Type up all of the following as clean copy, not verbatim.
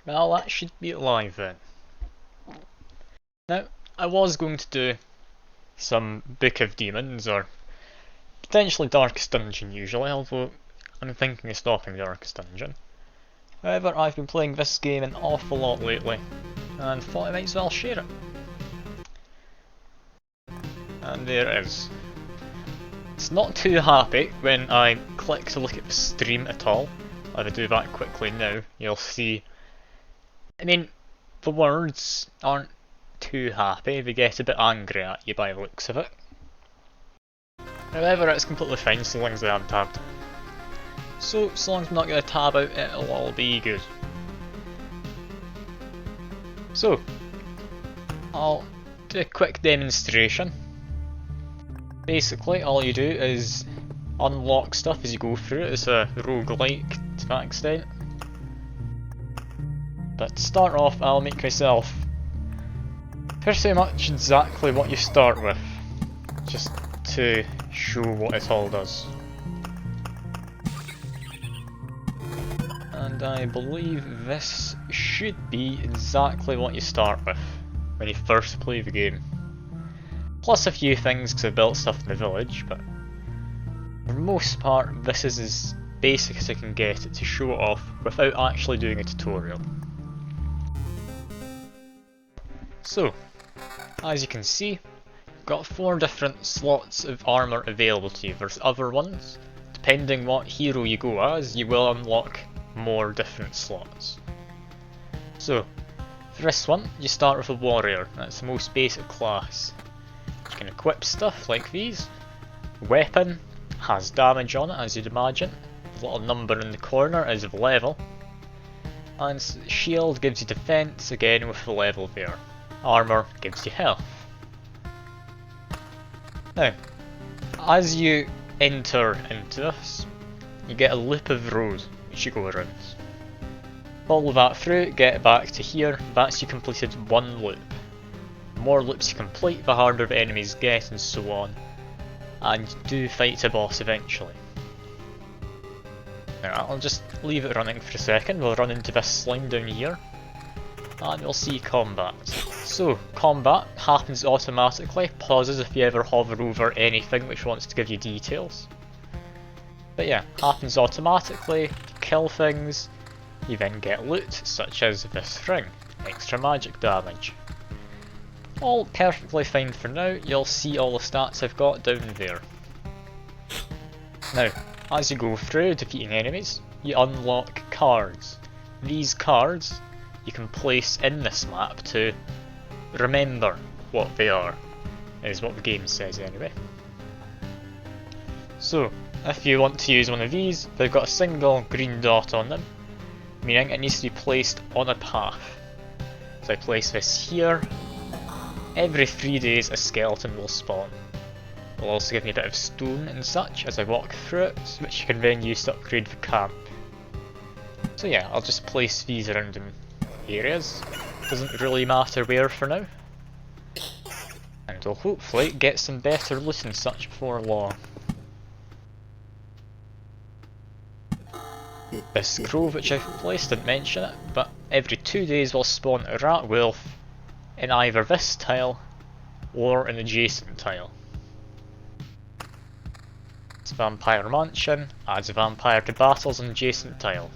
Well, that should be it live then. Now, I was going to do some Book of Demons, or potentially Darkest Dungeon usually, although I'm thinking of stopping Darkest Dungeon. However, I've been playing this game an awful lot lately, and thought I might as well share it. And there it is. It's not too happy when I click to look at the stream at all. If I do that quickly now, you'll see. I mean, the words aren't too happy, they get a bit angry at you by the looks of it. However, it's completely fine so long as I am tabbed. So long as I'm not going to tab out, it'll all be good. So, I'll do a quick demonstration. Basically, all you do is unlock stuff as you go through it. It's a roguelike to that extent. But to start off, I'll make myself pretty much exactly what you start with, just to show what it all does. And I believe this should be exactly what you start with when you first play the game. Plus a few things because I built stuff in the village, but for the most part this is as basic as I can get it to show it off without actually doing a tutorial. So, as you can see, you've got 4 different slots of armour available to you. There's other ones. Depending what hero you go as, you will unlock more different slots. So, for this one, you start with a warrior. That's the most basic class. You can equip stuff like these. Weapon has damage on it, as you'd imagine. The little number in the corner is of level. And shield gives you defense, again with the level there. Armour gives you health. Now, as you enter into this, you get a loop of rows which you go around. Follow that through, get back to here, that's you completed one loop. The more loops you complete, the harder the enemies get and so on. And you do fight a boss eventually. Now I'll just leave it running for a second, we'll run into this slime down here. And we'll see combat. So, combat happens automatically, pauses if you ever hover over anything which wants to give you details. But yeah, happens automatically, you kill things, you then get loot, such as this ring, extra magic damage. All perfectly fine for now, you'll see all the stats I've got down there. Now, as you go through defeating enemies, you unlock cards. These cards you can place in this map to remember what they are, is what the game says anyway. So, if you want to use one of these, they've got a single green dot on them, meaning it needs to be placed on a path. So I place this here. Every 3 days a skeleton will spawn. It will also give me a bit of stone and such as I walk through it, which you can then use to upgrade the camp. So yeah, I'll just place these around in areas. Doesn't really matter where for now. And we'll hopefully get some better loot and such before long. This grove which I've placed, didn't mention it, but every 2 days will spawn a rat wolf in either this tile or an adjacent tile. It's Vampire Mansion, adds a vampire to battles on adjacent tiles.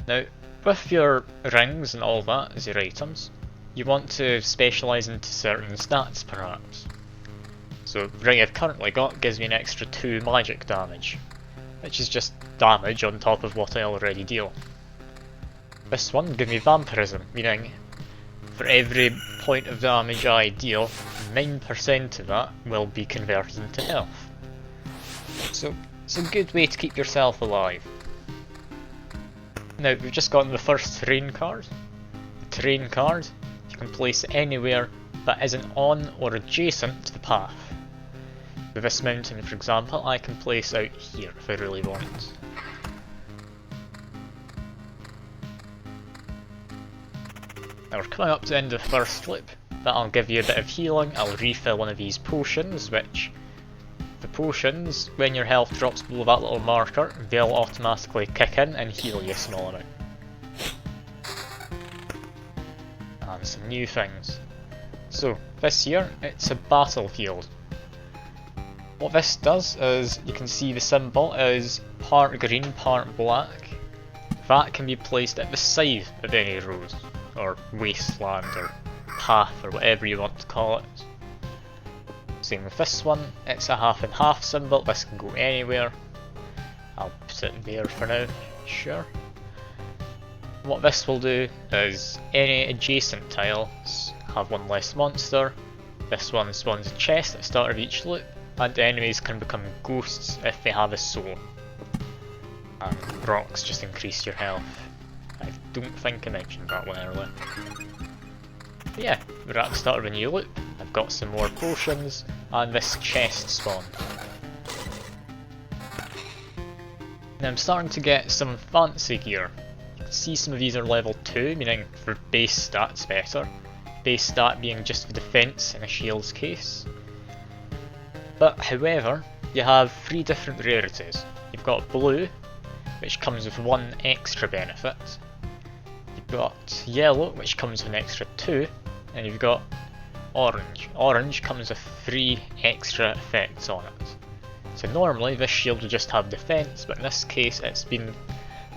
Now, with your rings and all that as your items, you want to specialise into certain stats perhaps. So the ring I've currently got gives me an extra 2 magic damage, which is just damage on top of what I already deal. This one gives me vampirism, meaning for every point of damage I deal, 9% of that will be converted into health. So it's a good way to keep yourself alive. Now we've just gotten the first terrain card. The terrain card you can place anywhere that isn't on or adjacent to the path. With this mountain for example, I can place out here if I really want. Now we're coming up to the end of the first loop. That'll give you a bit of healing. I'll refill one of these potions, which the potions, when your health drops below that little marker, they'll automatically kick in and heal you a small amount. And some new things. So, this here, it's a battlefield. What this does is, you can see the symbol is part green, part black. That can be placed at the side of any road, or wasteland, or path, or whatever you want to call it. Same with this one, it's a half and half symbol, this can go anywhere. I'll put it there for now, sure. What this will do is, any adjacent tiles have one less monster. This one spawns a chest at the start of each loop, and enemies can become ghosts if they have a soul. And rocks just increase your health. I don't think I mentioned that one earlier. But yeah, we're at the start of a new loop. I've got some more potions, and this chest spawned. Now I'm starting to get some fancy gear. You can see some of these are level 2, meaning for base stats better. Base stat being just the defense in a shield's case. But however, you have 3 different rarities. You've got blue, which comes with 1 extra benefit. You've got yellow, which comes with an extra 2, and you've got orange. Orange comes with 3 extra effects on it. So normally this shield would just have defense, but in this case it's been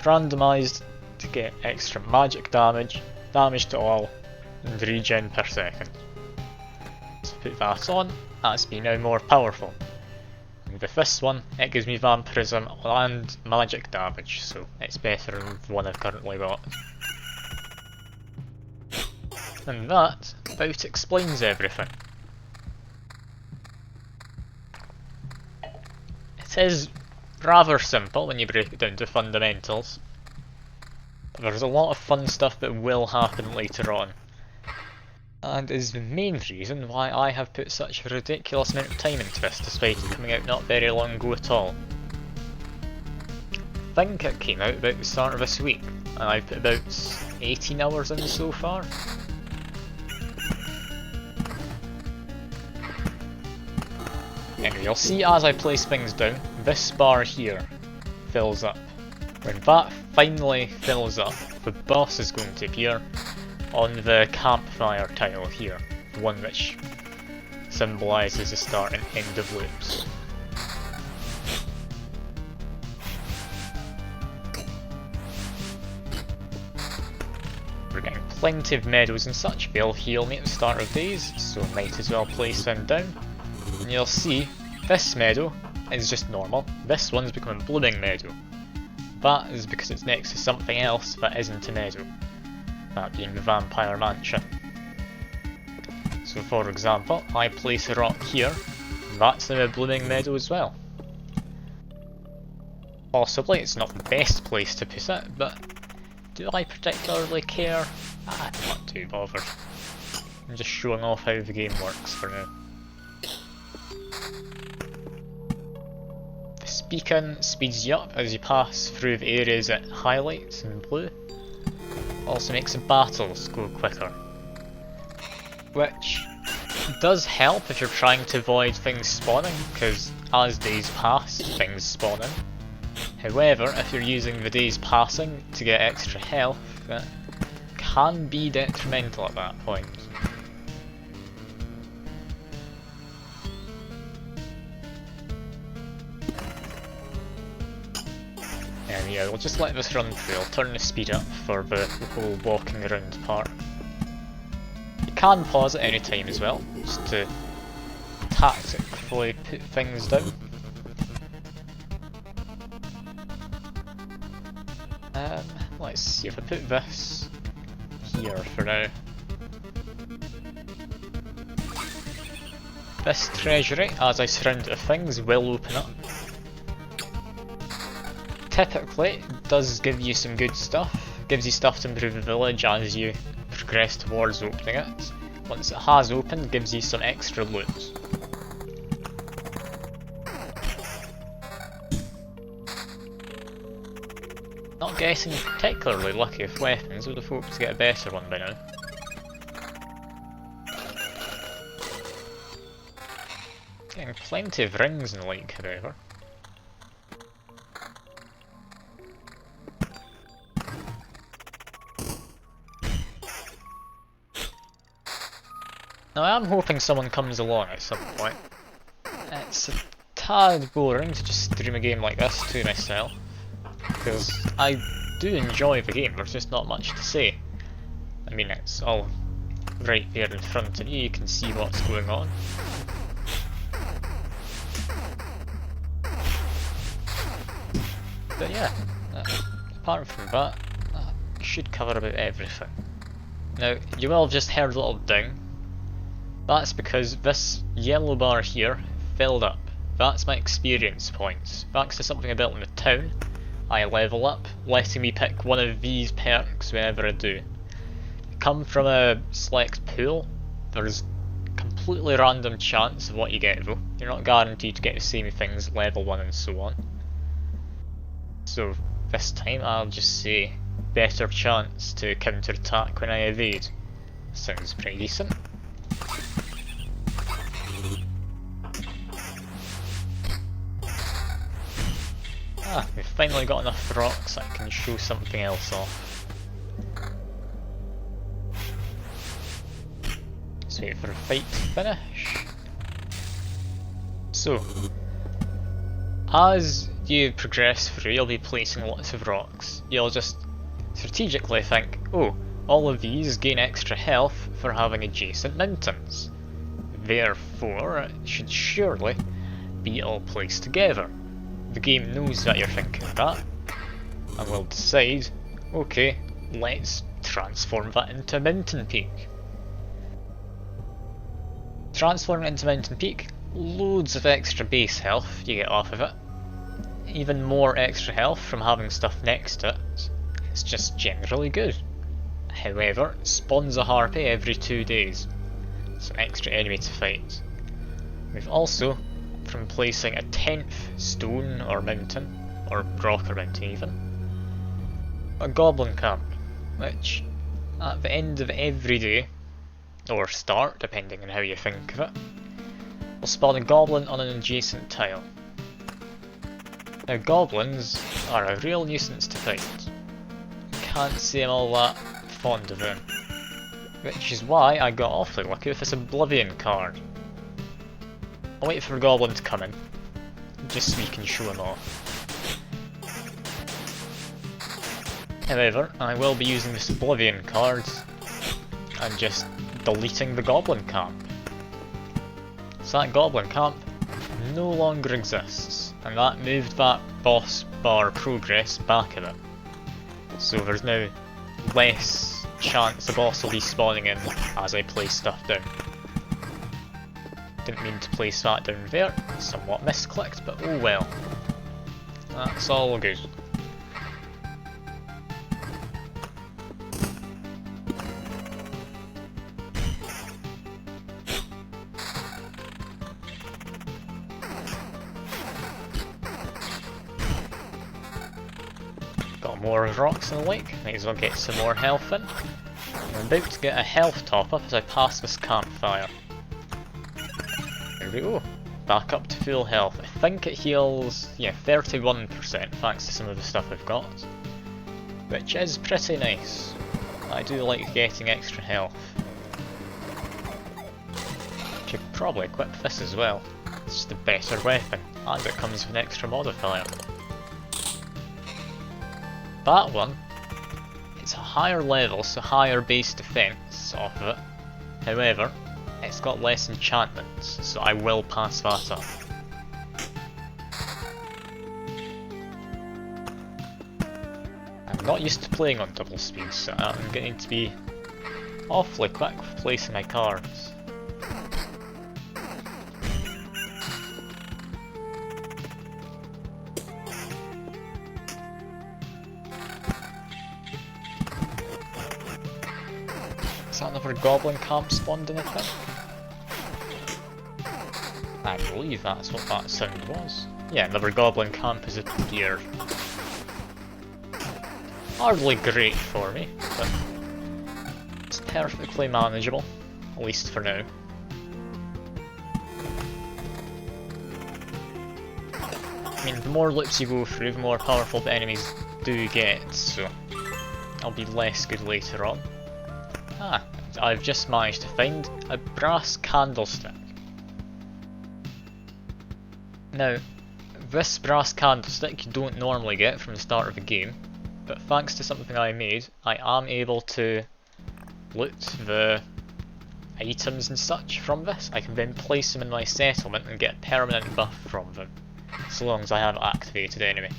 randomised to get extra magic damage, damage to all, and regen per second. So put that on, that's been now more powerful. And with this one, it gives me vampirism and magic damage, so it's better than the one I've currently got. And that about explains everything. It is rather simple when you break it down to fundamentals. There's a lot of fun stuff that will happen later on, and is the main reason why I have put such a ridiculous amount of time into this, despite it coming out not very long ago at all. I think it came out about the start of this week, and I've put about 18 hours in so far. Anyway, you'll see as I place things down, this bar here fills up. When that finally fills up, the boss is going to appear on the campfire tile here, the one which symbolises the start and end of loops. We're getting plenty of meadows and such, they'll heal me at the start of days, so might as well place them down. And you'll see, this meadow is just normal, this one's become a blooming meadow. That is because it's next to something else that isn't a meadow, that being the vampire mansion. So for example, I place a rock here, that's now a blooming meadow as well. Possibly it's not the best place to put it, but do I particularly care? I'm not too bothered. I'm just showing off how the game works for now. This beacon speeds you up as you pass through the areas it highlights in blue. Also makes the battles go quicker, which does help if you're trying to avoid things spawning, because as days pass, things spawn in. However, if you're using the days passing to get extra health, that can be detrimental at that point. And yeah, we'll just let this run through. I'll turn the speed up for the whole walking around part. You can pause at any time as well, just to tactically put things down. Let's see if I put this here for now. This treasury, as I surround it with things, will open up. Typically, it does give you some good stuff. Gives you stuff to improve the village as you progress towards opening it. Once it has opened, gives you some extra loot. Not getting particularly lucky with weapons, would have hoped to get a better one by now. Getting plenty of rings and the like, however. Now I am hoping someone comes along at some point. It's a tad boring to just stream a game like this to myself, because I do enjoy the game, there's just not much to say. I mean, it's all right there in front of you, you can see what's going on. But yeah, apart from that, I should cover about everything. Now, you will have just heard a little ding. That's because this yellow bar here filled up. That's my experience points. Thanks to something I built in the town, I level up, letting me pick one of these perks whenever I do. Come from a select pool, there's completely random chance of what you get though. You're not guaranteed to get the same things at level 1 and so on. So this time I'll just say better chance to counter attack when I evade. Sounds pretty decent. Ah, we've finally got enough rocks that I can show something else off. Let's wait for the fight to finish. So, as you progress through, you'll be placing lots of rocks. You'll just strategically think, oh, all of these gain extra health for having adjacent mountains. Therefore, it should surely be all placed together. The game knows that you're thinking that, and will decide, okay, let's transform that into a mountain peak. Transforming it into Mountain Peak, loads of extra base health you get off of it. Even more extra health from having stuff next to it. It's just generally good. However, it spawns a harpy every 2 days. It's an extra enemy to fight. We've also, from placing a 10th stone or mountain, or rock or mountain even, a goblin camp, which at the end of every day, or start depending on how you think of it, will spawn a goblin on an adjacent tile. Now goblins are a real nuisance to fight. Can't say I'm all that fond of them. Which is why I got awfully lucky with this Oblivion card. I'll wait for a goblin to come in, just so we can show him off. However, I will be using this Oblivion card and just deleting the goblin camp. So that goblin camp no longer exists, and that moved that boss bar progress back a bit. So there's now less chance the boss will be spawning in as I place stuff down. Didn't mean to place that down there, somewhat misclicked, but oh well. That's all good. Got more rocks in the lake, might as well get some more health in. I'm about to get a health top up as I pass this campfire. There we go, back up to full health. I think it heals, yeah, 31% thanks to some of the stuff I've got, which is pretty nice. I do like getting extra health. Should probably equip this as well, it's just a better weapon, and it comes with an extra modifier. That one, it's a higher level, so higher base defense off of it. However, it's got less enchantments, so I will pass that up. I'm not used to playing on double speed, so I'm getting to be awfully quick with placing my cards. Is that another goblin camp spawned in a thing? I believe that's what that sound was. Yeah, another goblin camp has appeared. Hardly great for me, but it's perfectly manageable, at least for now. I mean, the more loops you go through, the more powerful the enemies do get, so I'll be less good later on. Ah, I've just managed to find a brass candlestick. Now, this brass candlestick you don't normally get from the start of the game, but thanks to something I made, I am able to loot the items and such from this. I can then place them in my settlement and get a permanent buff from them, so long as I have it activated anyway.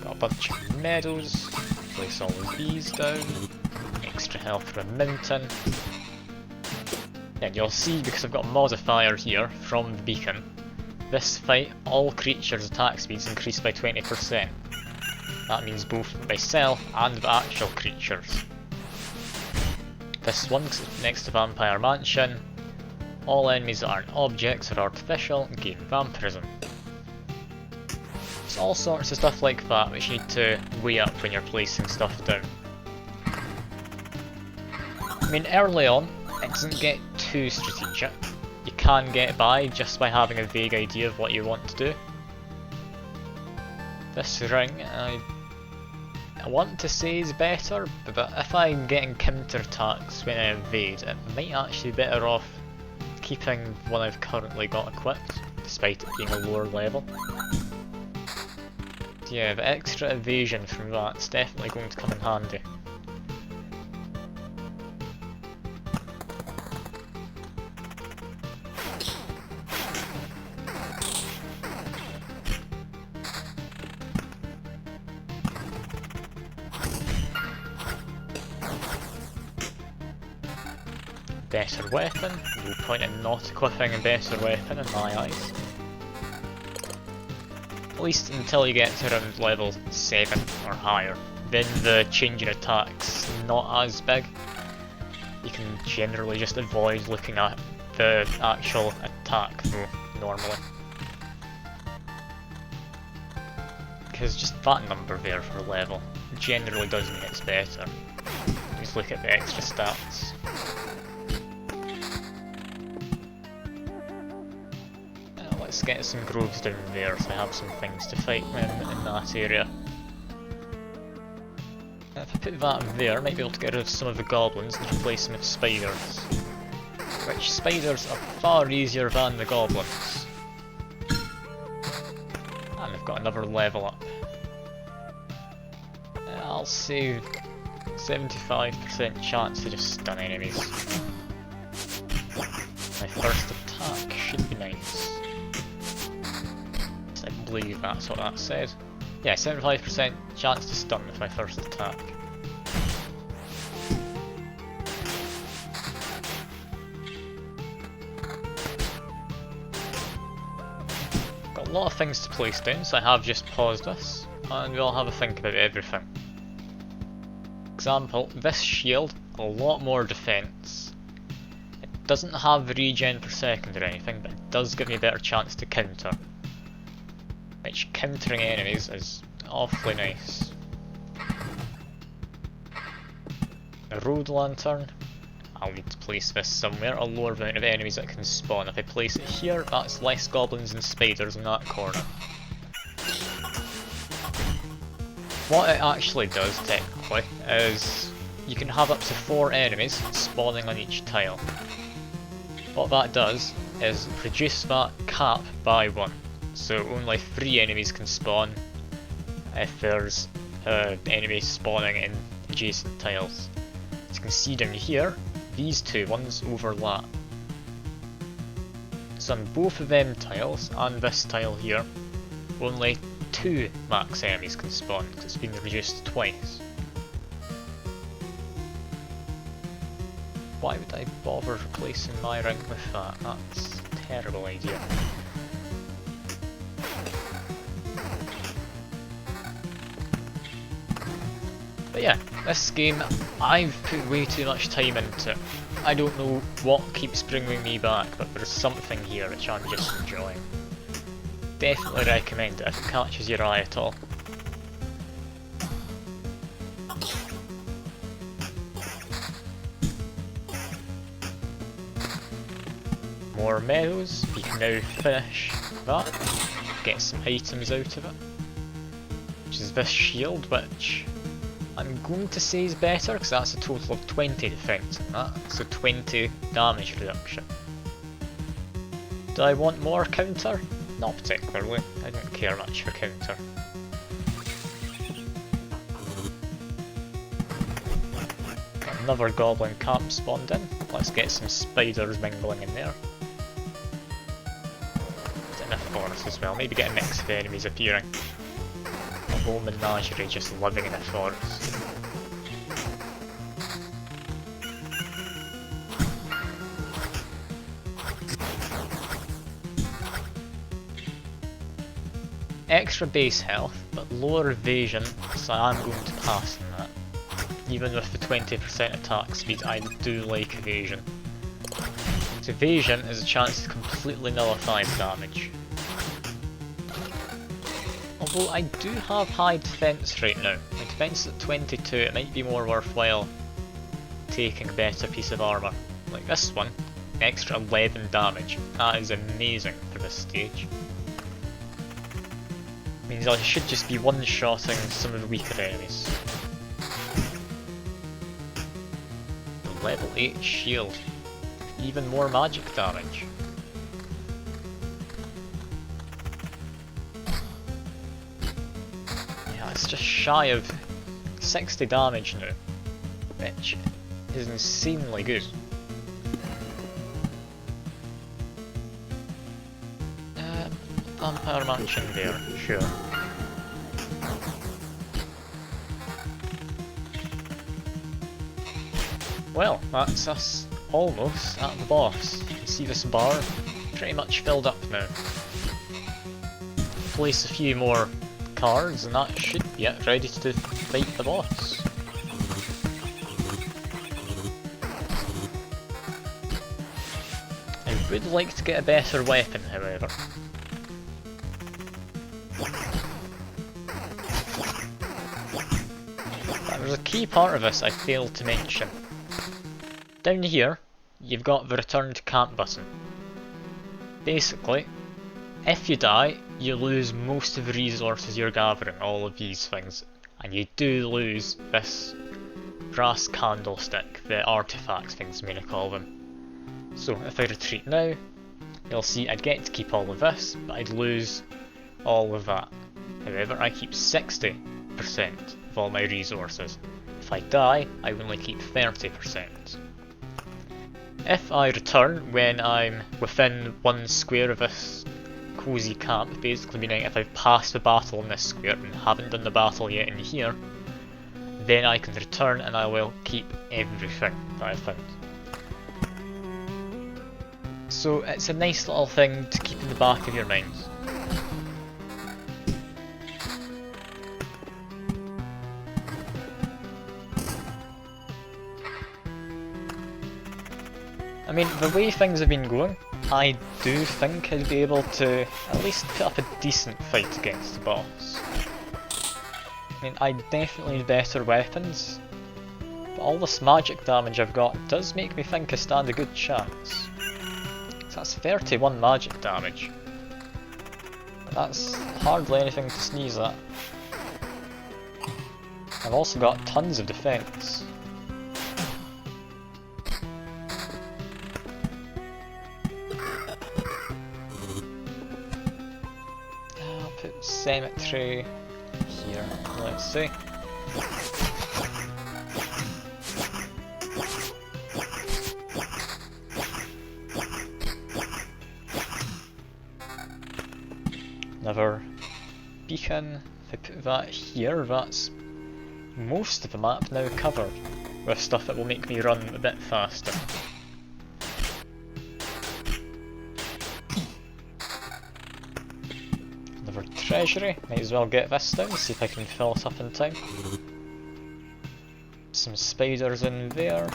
Got a bunch of medals, place all of these down, extra health for a mountain. And you'll see, because I've got a modifier here from the beacon, this fight all creatures' attack speeds increased by 20%. That means both myself and the actual creatures. This one, next to Vampire Mansion, all enemies that aren't objects or artificial gain vampirism. It's all sorts of stuff like that which you need to weigh up when you're placing stuff down. I mean, early on, it doesn't get too strategic. You can get by just by having a vague idea of what you want to do. This ring, I want to say is better, but if I'm getting counter attacks when I invade, it might actually be better off keeping one I've currently got equipped, despite it being a lower level. Yeah, the extra evasion from that's definitely going to come in handy. Better weapon, no point in not equipping a better weapon in my eyes. At least until you get to around level 7 or higher. Then the change in attack's not as big. You can generally just avoid looking at the actual attack though, normally. Because just that number there for level generally does mean it's better. Just look at the extra stats. Let's get some groves down there so I have some things to fight in that area. If I put that there, I might be able to get rid of some of the goblins and replace them with spiders. Which spiders are far easier than the goblins. And we've got another level up. I'll say 75% chance to just stun enemies. My first attack should be nice. I believe that's what that said. Yeah, 75% chance to stun with my first attack. Got a lot of things to place down, so I have just paused this, and we'll have a think about everything. Example, this shield, a lot more defense. It doesn't have regen per second or anything, but it does give me a better chance to counter. Which countering enemies is awfully nice. A road lantern, I'll need to place this somewhere. A lower amount of enemies that can spawn. If I place it here, that's less goblins and spiders in that corner. What it actually does, technically, is you can have up to 4 enemies spawning on each tile. What that does is reduce that cap by 1. So only 3 enemies can spawn if there's enemies spawning in adjacent tiles. As you can see down here, these two ones overlap. So on both of them tiles and this tile here, only 2 max enemies can spawn because it's been reduced twice. Why would I bother replacing my ring with that? That's a terrible idea. But yeah, this game, I've put way too much time into it. I don't know what keeps bringing me back, but there's something here which I'm just enjoying. Definitely recommend it if it catches your eye at all. More medals, we can now finish that, get some items out of it. Which is this shield, which I'm going to say is better because that's a total of 20 defense in that, so 20 damage reduction. Do I want more counter? Not particularly, I don't care much for counter. Another goblin camp spawned in, let's get some spiders mingling in there. In a forest as well, maybe get a mix of enemies appearing. A whole menagerie just living in a forest. Extra base health, but lower evasion, so I'm going to pass on that. Even with the 20% attack speed, I do like evasion. So evasion is a chance to completely nullify damage. Although I do have high defense right now. My defense is at 22, it might be more worthwhile taking a better piece of armor. Like this one, extra 11 damage. That is amazing for this stage. Means I should just be one-shotting some of the weaker enemies. Level 8 shield. Even more magic damage. Yeah, it's just shy of 60 damage now, which is insanely good. Vampire Mansion there, sure. Well, that's us almost at the boss. You can see this bar pretty much filled up now. Place a few more cards and that should be it, ready to fight the boss. I would like to get a better weapon, however. There's a key part of this I failed to mention. Down here, you've got the return to camp button. Basically, if you die, you lose most of the resources you're gathering, all of these things, and you do lose this brass candlestick, the artifact things I'm going to call them. So if I retreat now, you'll see I'd get to keep all of this, but I'd lose all of that. However, I keep 60% of all my resources. If I die, I only keep 30%. If I return when I'm within 1 square of this cozy camp, basically meaning if I've passed the battle in this square and haven't done the battle yet in here, then I can return and I will keep everything that I found. So it's a nice little thing to keep in the back of your mind. I mean, the way things have been going, I do think I'd be able to at least put up a decent fight against the boss. I mean, I definitely need better weapons, but all this magic damage I've got does make me think I stand a good chance. So that's 31 magic damage. That's hardly anything to sneeze at. I've also got tons of defense. Cemetery here, let's see. Another beacon, if I put that here, that's most of the map now covered with stuff that will make me run a bit faster. Treasury, might as well get this down, see if I can fill it up in time. Some spiders in there.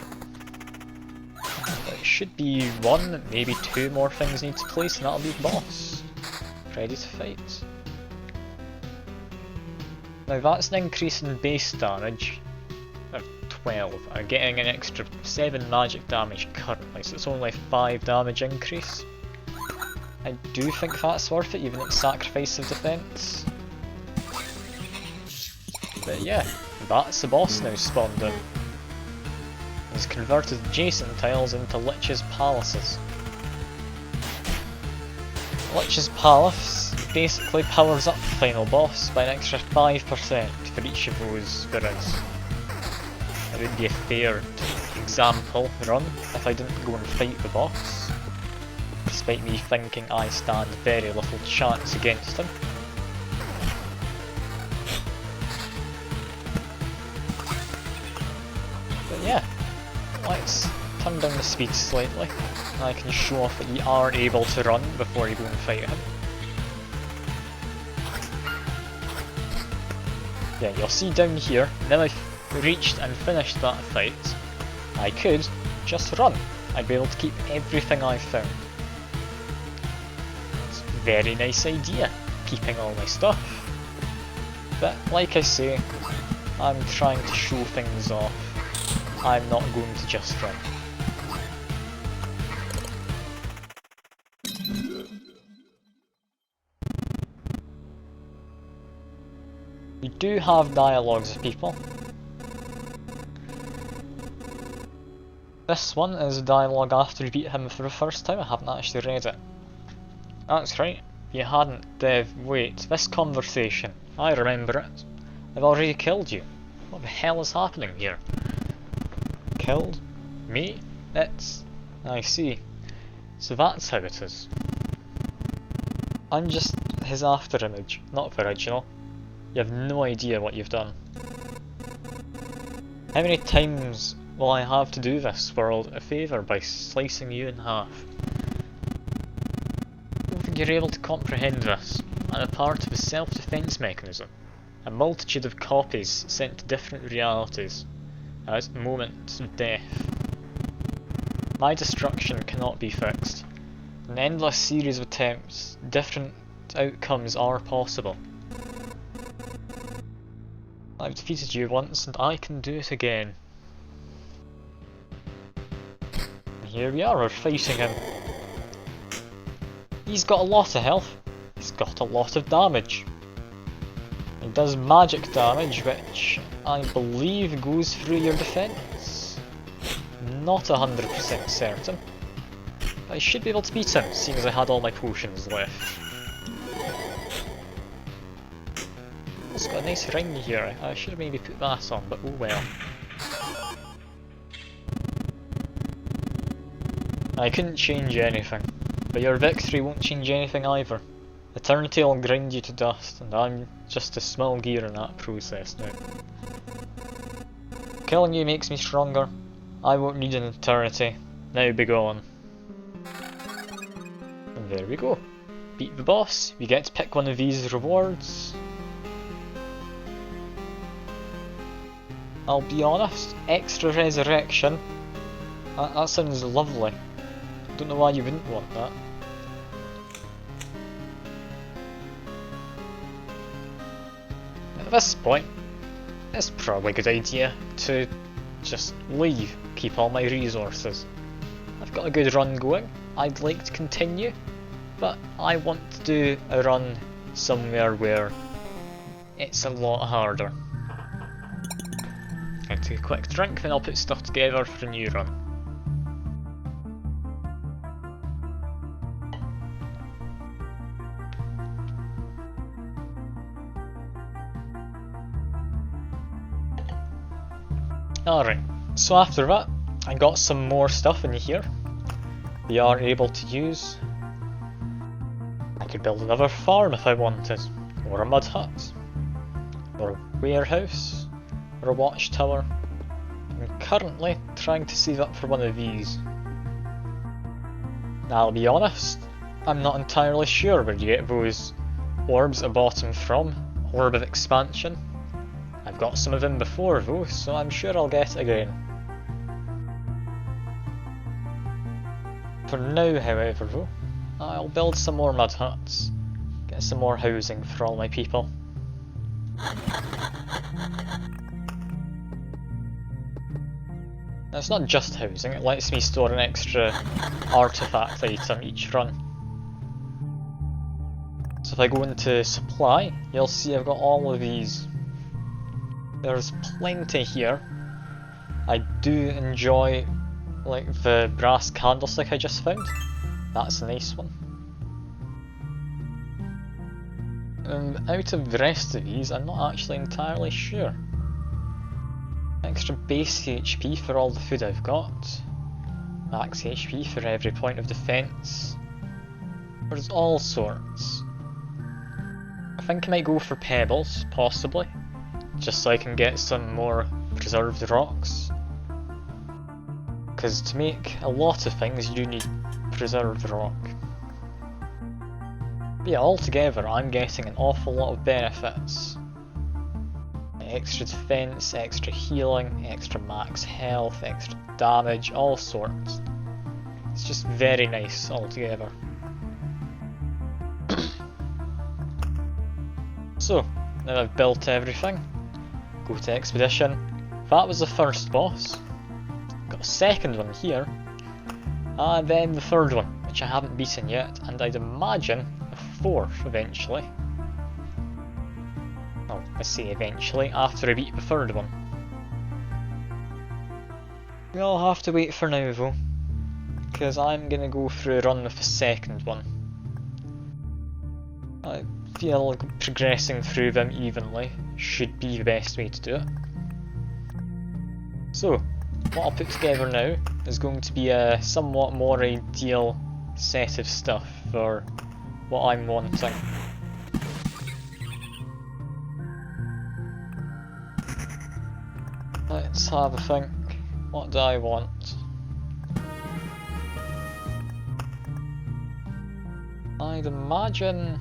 It should be 1, maybe 2 more things need to place and that'll be the boss. Ready to fight. Now that's an increase in base damage of 12. I'm getting an extra 7 magic damage currently, so it's only 5 damage increase. I do think that's worth it, even at sacrifice of defense. But yeah, that's the boss now spawned in. He's converted adjacent tiles into Lich's palaces. Lich's Palace basically powers up the final boss by an extra 5% for each of those spirits. It would be a fair example run if I didn't go and fight the boss, despite me thinking I stand very little chance against him. But yeah, let's turn down the speed slightly, and I can show off that you are able to run before you go and fight him. Yeah, you'll see down here, now I've reached and finished that fight, I could just run. I'd be able to keep everything I found. It's a very nice idea, keeping all my stuff. But like I say, I'm trying to show things off. I'm not going to just run. You do have dialogues with people. This one is a dialogue after you beat him for the first time. I haven't actually read it. That's right, you hadn't, Dev. Wait, this conversation. I remember it. I've already killed you. What the hell is happening here? Killed? Me? It's... I see. So that's how it is. I'm just his afterimage, not the original. You have no idea what you've done. How many times will I have to do this world a favour by slicing you in half? I don't think you're able to comprehend this. I'm a part of a self-defence mechanism. A multitude of copies sent to different realities at moments of death. My destruction cannot be fixed. An endless series of attempts, different outcomes are possible. I've defeated you once and I can do it again. And here we are, we're fighting him. He's got a lot of health. He's got a lot of damage. He does magic damage, which I believe goes through your defense. Not 100% certain. But I should be able to beat him, seeing as I had all my potions left. It's got a nice ring here. I should have maybe put that on, but oh well. I couldn't change anything, but your victory won't change anything either. Eternity will grind you to dust, and I'm just a small gear in that process now. Killing you makes me stronger. I won't need an eternity. Now be gone. And there we go. Beat the boss. We get to pick one of these rewards. I'll be honest, extra resurrection. That sounds lovely. Don't know why you wouldn't want that. At this point, it's probably a good idea to just leave, keep all my resources. I've got a good run going, I'd like to continue, but I want to do a run somewhere where it's a lot harder. I'll take a quick drink, then I'll put stuff together for a new run. Alright, so after that, I got some more stuff in here we are able to use. I could build another farm if I wanted, or a mud hut, or a warehouse, or a watchtower. I'm currently trying to save up for one of these. Now I'll be honest, I'm not entirely sure where you get those orbs at the bottom from, orb of expansion. I've got some of them before though, so I'm sure I'll get it again. For now, however though, I'll build some more mud huts, get some more housing for all my people. Now, it's not just housing, it lets me store an extra artifact item each run. So if I go into supply, you'll see I've got all of these. There's plenty here. I do enjoy like the brass candlestick I just found. That's a nice one. Out of the rest of these, I'm not actually entirely sure. Extra base HP for all the food I've got. Max HP for every point of defense. There's all sorts. I think I might go for pebbles, possibly. Just so I can get some more preserved rocks. Because to make a lot of things you do need preserved rock. But yeah, altogether I'm getting an awful lot of benefits. Extra defense, extra healing, extra max health, extra damage, all sorts. It's just very nice altogether. So, now I've built everything. Go to expedition. That was the first boss. Got a second one here. And then the third one, which I haven't beaten yet, and I'd imagine a fourth eventually. Well, I say eventually, after I beat the third one. We'll have to wait for now though, because I'm gonna go through a run with the second one. I feel like progressing through them evenly should be the best way to do it. So, what I'll put together now is going to be a somewhat more ideal set of stuff for what I'm wanting. Let's have a think. What do I want? I'd imagine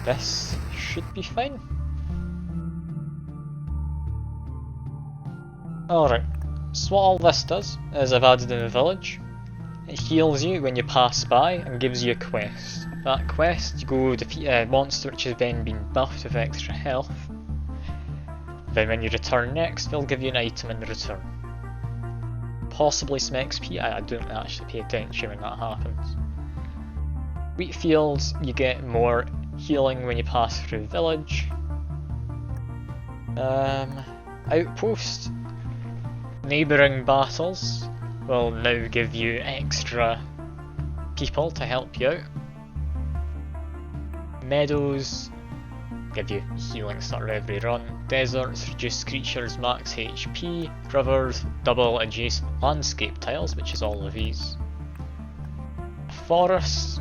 this should be fine. Alright, so what all this does is I've added in a village. It heals you when you pass by and gives you a quest. That quest, you go defeat a monster which has then been buffed with extra health. Then when you return next, they'll give you an item in return. Possibly some XP, I don't actually pay attention when that happens. Wheat fields, you get more healing when you pass through the village. Outpost. Neighbouring battles will now give you extra people to help you out. Meadows give you healing start of every run. Deserts reduce creatures max HP. Rivers double adjacent landscape tiles, which is all of these. Forests,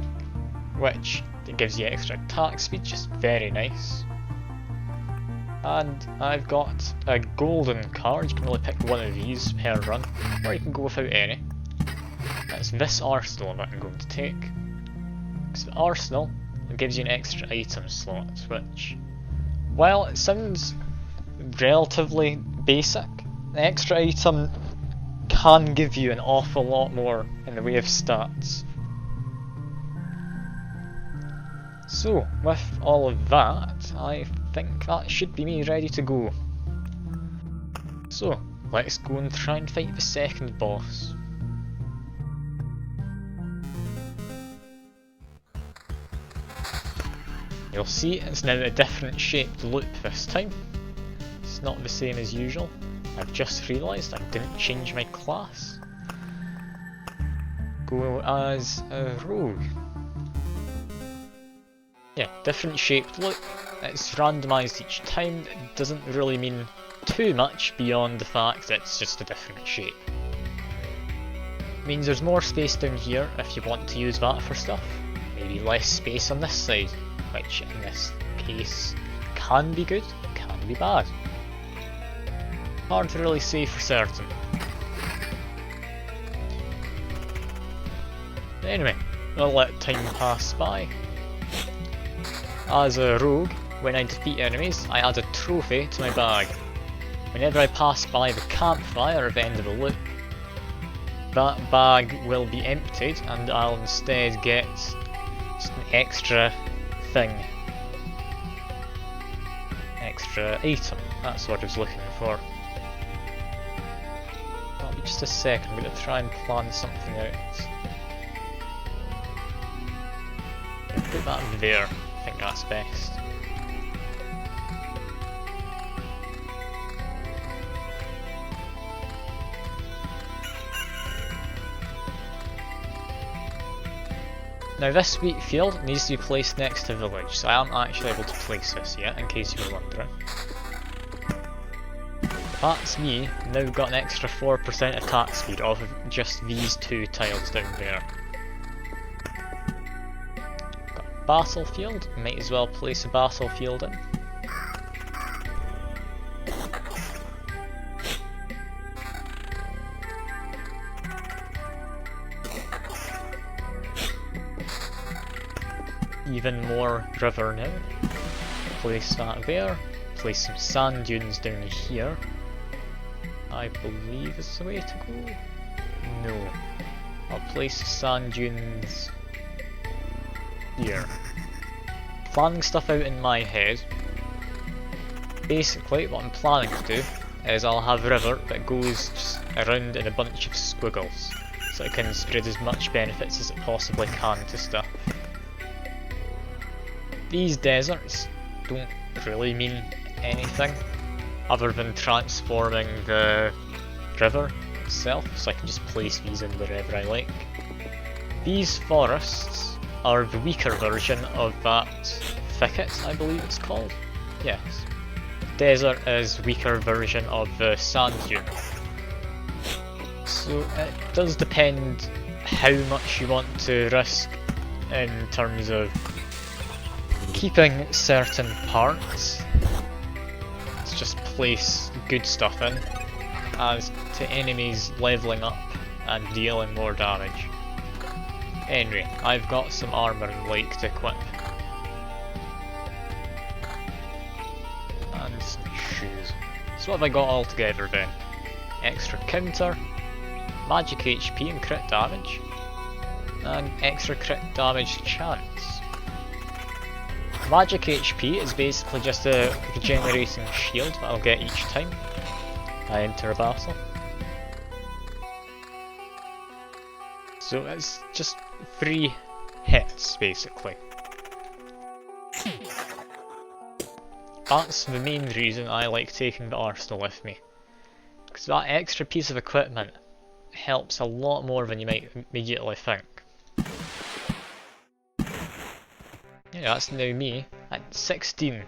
which it gives you extra attack speed, just very nice. And I've got a golden card. You can only pick one of these per run, or you can go without any. That's this arsenal that I'm going to take. Because the arsenal, it gives you an extra item slot, which, while it sounds relatively basic, the extra item can give you an awful lot more in the way of stats. So, with all of that, I think that should be me ready to go. So, let's go and try and fight the second boss. You'll see it's now a different shaped loop this time. It's not the same as usual. I've just realised I didn't change my class. Go as a rogue. Yeah, different shaped loop. It's randomised each time. It doesn't really mean too much beyond the fact that it's just a different shape. It means there's more space down here if you want to use that for stuff. Maybe less space on this side, which in this case can be good, can be bad. Hard to really say for certain. Anyway, I'll let time pass by. As a rogue, when I defeat enemies, I add a trophy to my bag. Whenever I pass by the campfire at the end of the loop, that bag will be emptied and I'll instead get just an extra thing. Extra item, that's what I was looking for. just a sec, I'm going to try and plan something out. Put that there, I think that's best. Now this wheat field needs to be placed next to village, so I am actually able to place this yet, in case you were wondering. That's me now got an extra 4% attack speed off of just these two tiles down there. Got a battlefield, might as well place a battlefield in. Even more river now. Place that there. Place some sand dunes down here. I believe is the way to go. No. I'll place sand dunes here. Planning stuff out in my head. Basically, what I'm planning to do is I'll have a river that goes just around in a bunch of squiggles, so it can spread as much benefits as it possibly can to stuff. These deserts don't really mean anything other than transforming the river itself, so I can just place these in wherever I like. These forests are the weaker version of that thicket, I believe it's called. Yes. Desert is weaker version of the sand dune. So it does depend how much you want to risk in terms of keeping certain parts to just place good stuff in, as to enemies leveling up and dealing more damage. Anyway, I've got some armour and like to equip. And some shoes. So what have I got all together then? Extra counter, magic HP and crit damage, and extra crit damage chance. Magic HP is basically just a regenerating shield that I'll get each time I enter a battle. So it's just 3 hits basically. That's the main reason I like taking the arsenal with me, because that extra piece of equipment helps a lot more than you might immediately think. Yeah, that's now me at 16%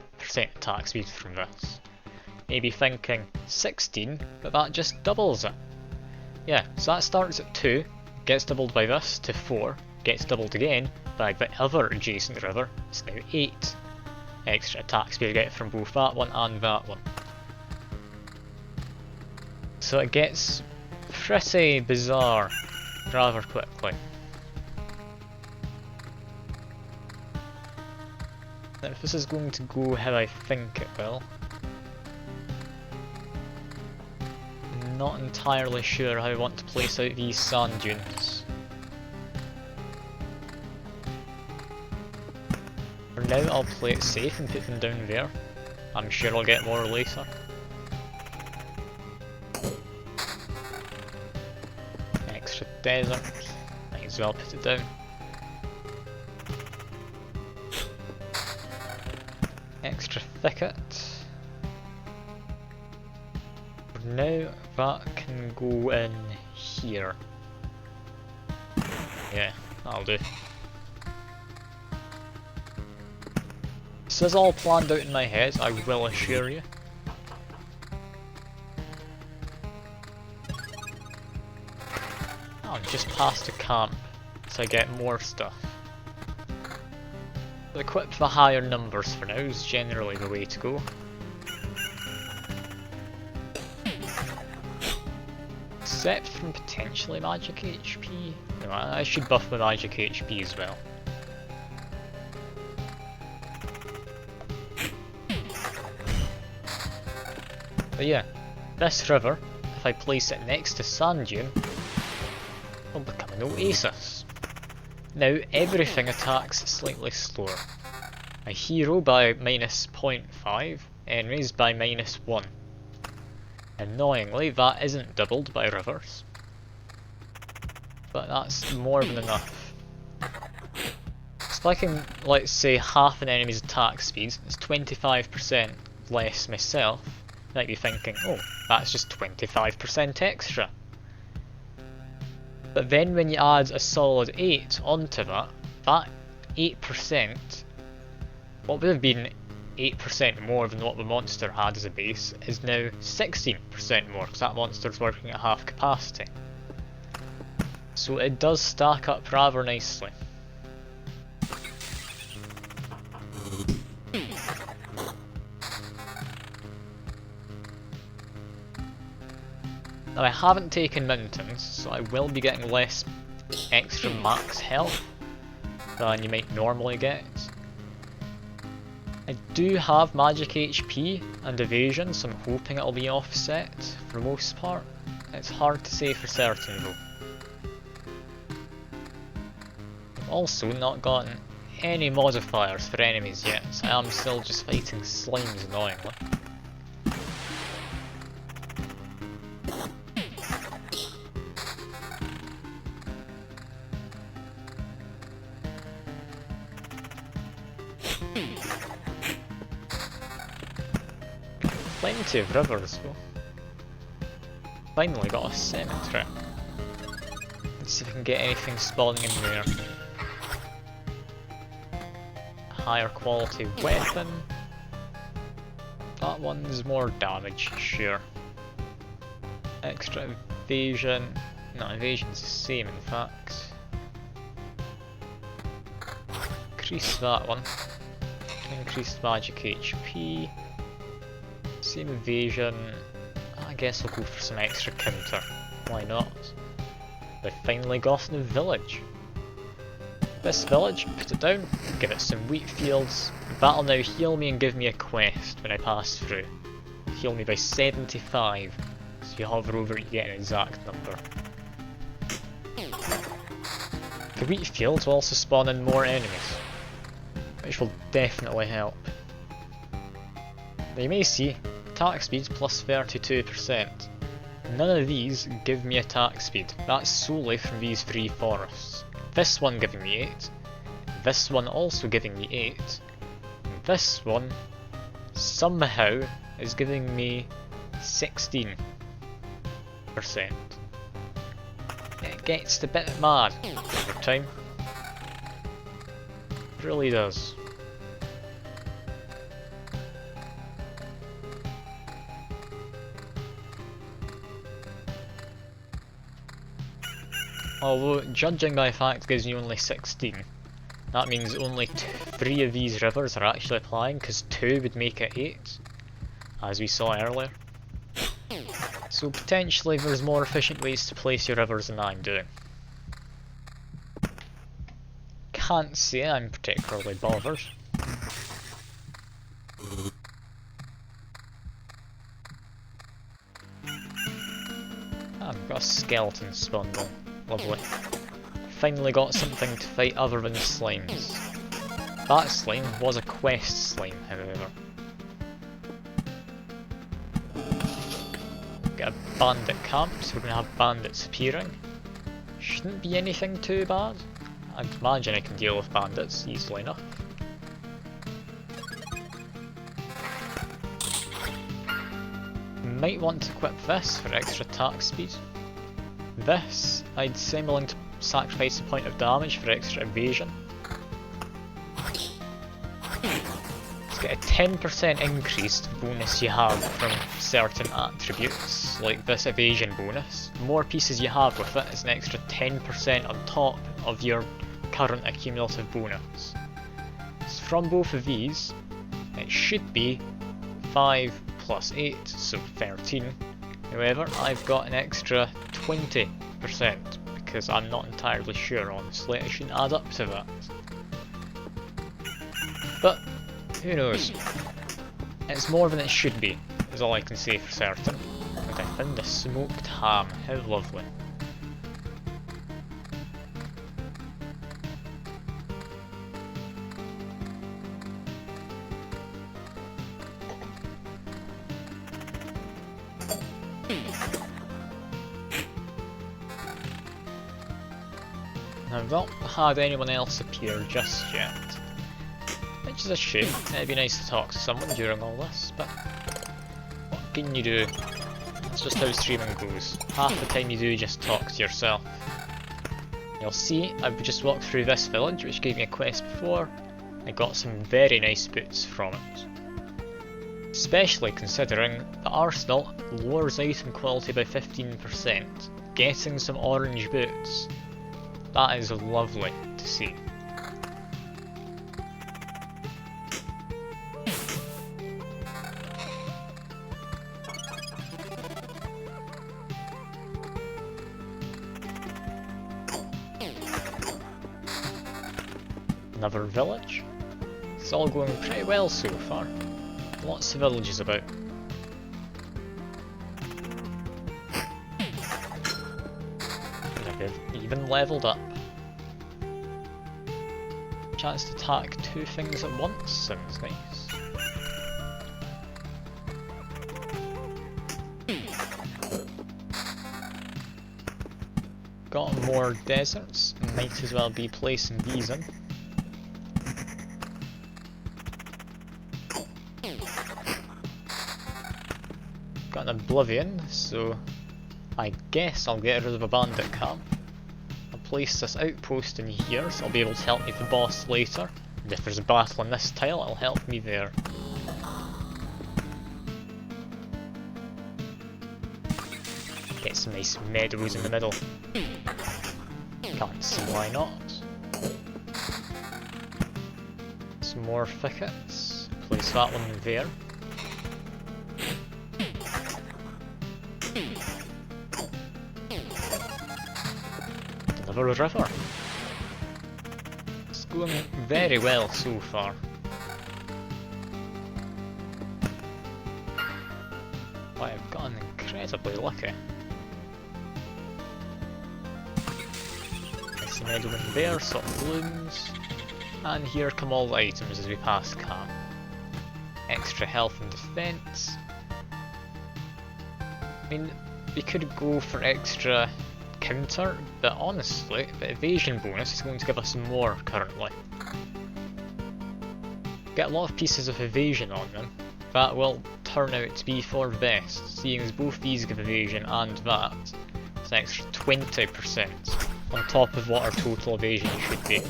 attack speed from this. Maybe thinking 16, but that just doubles it. Yeah, so that starts at 2, gets doubled by this to 4, gets doubled again by the other adjacent river, it's now 8. Extra attack speed I get from both that one and that one. So it gets pretty bizarre rather quickly. Now if this is going to go how I think it will, I'm not entirely sure how I want to place out these sand dunes. For now I'll play it safe and put them down there. I'm sure I'll get more later. Extra desert, might as well put it down. Extra thicket. For now that can go in here. Yeah, that'll do. This is all planned out in my head, I will assure you. Oh, just past a camp, so I get more stuff. Equip the higher numbers for now is generally the way to go. Except from potentially magic HP. No, I should buff my magic HP as well. But yeah, this river, if I place it next to sand dune, will become an oasis. Now everything attacks slightly slower. My hero by -0.5, enemies by -1. Annoyingly, that isn't doubled by rivers. But that's more than enough. Spiking, let's say, half an enemy's attack speed, it's 25% less myself. You might be thinking, oh, that's just 25% extra. But then when you add a solid 8 onto that, that 8%, what would have been 8% more than what the monster had as a base, is now 16% more, because that monster's working at half capacity. So it does stack up rather nicely. Now I haven't taken mountains, so I will be getting less extra max health than you might normally get. I do have magic HP and evasion, so I'm hoping it'll be offset for the most part. It's hard to say for certain though. I've also not gotten any modifiers for enemies yet, so I am still just fighting slimes annoyingly. Plenty of rivers though. Finally got a cemetery. Let's see if we can get anything spawning in there. Higher quality weapon. That one's more damage, sure. Extra evasion. No, evasion's the same in fact. Increase that one. Increased magic HP. Same evasion. I guess I'll go for some extra counter. Why not? I finally got a village. This village, put it down, give it some wheat fields. That'll now heal me and give me a quest when I pass through. Heal me by 75. So you hover over it, you get an exact number. The wheat fields will also spawn in more enemies, which will definitely help. Now you may see, attack speed plus 32%. None of these give me attack speed, that's solely from these 3 forests. This one giving me 8, this one also giving me 8, and this one somehow is giving me 16%. It gets a bit mad over time. It really does. Although, judging by the fact it gives you only 16, that means only 3 of these rivers are actually applying, because 2 would make it 8, as we saw earlier. So potentially there's more efficient ways to place your rivers than I'm doing. Can't say I'm particularly bothered. I've got a skeleton spawned in. Lovely. Finally got something to fight other than slimes. That slime was a quest slime, however. Got a bandit camp, so we're gonna have bandits appearing. Shouldn't be anything too bad. I'd imagine I can deal with bandits easily enough. Might want to equip this for extra attack speed. This, I'd say I'm willing to sacrifice a point of damage for extra evasion. Let's get a 10% increased bonus you have from certain attributes, like this evasion bonus. The more pieces you have with it, it's an extra 10% on top of your current accumulative bonus. So from both of these, it should be 5 plus 8, so 13. However, I've got an extra 20% because I'm not entirely sure, honestly. I shouldn't add up to that. But, who knows? It's more than it should be, is all I can say for certain. And I found a smoked ham, how lovely. I've not had anyone else appear just yet. Which is a shame. It'd be nice to talk to someone during all this, but what can you do? That's just how streaming goes. Half the time you do just talk to yourself. You'll see, I've just walked through this village, which gave me a quest before. I got some very nice boots from it. Especially considering the arsenal lowers item quality by 15%. Getting some orange boots. That is lovely to see. Another village. It's all going pretty well so far. Lots of villages about. I've even leveled up. Chance to attack two things at once sounds nice. Got more deserts, might as well be placing these in. Got an Oblivion, so I guess I'll get rid of a bandit camp. I'll place this outpost in here, so I'll be able to help me with the boss later. And if there's a battle in this tile, it'll help me there. Get some nice meadows in the middle. Can't see why not. Some more thickets. Place that one there. Another river. It's going very well so far. Wow, I've gotten incredibly lucky. Nice meadow in there, sort of blooms. And here come all the items as we pass camp. Extra health and defense. I mean, we could go for extra counter, but honestly, the evasion bonus is going to give us more currently. Get a lot of pieces of evasion on them. That will turn out to be for the best, seeing as both these give evasion and that. It's an extra 20% on top of what our total evasion should be.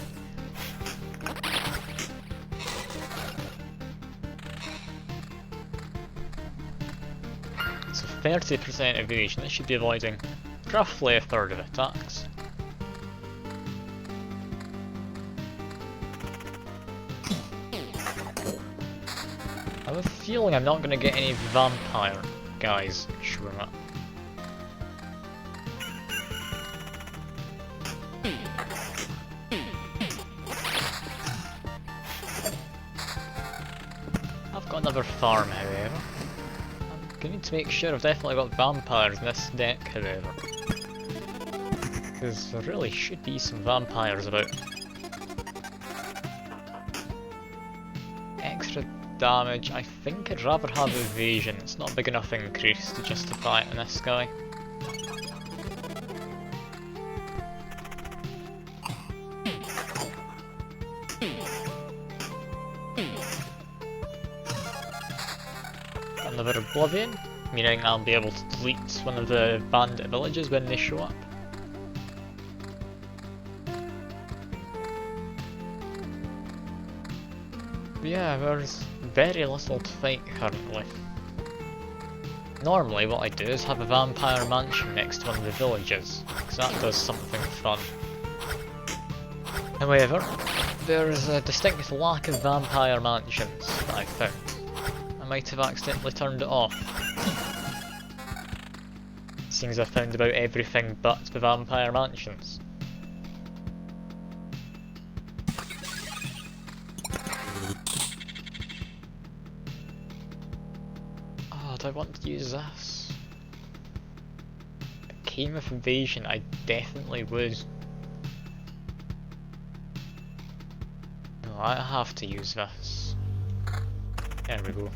So 30% evasion, that should be avoiding roughly a third of attacks. I have a feeling I'm not going to get any vampire guys showing up. I've got another farm, however. I need to make sure I've definitely got vampires in this deck, however. Because there really should be some vampires about. Extra damage, I think I'd rather have evasion. It's not a big enough increase to justify it in this guy. Another Oblivion, meaning I'll be able to delete one of the bandit villages when they show up. But yeah, there's very little to fight currently. Normally what I do is have a vampire mansion next to one of the villages, because that does something fun. However, there is a distinct lack of vampire mansions that I found. I might have accidentally turned it off. Seems I've found about everything but the vampire mansions. Oh, do I want to use this? If it came with invasion, I definitely would. No, I have to use this. There we go.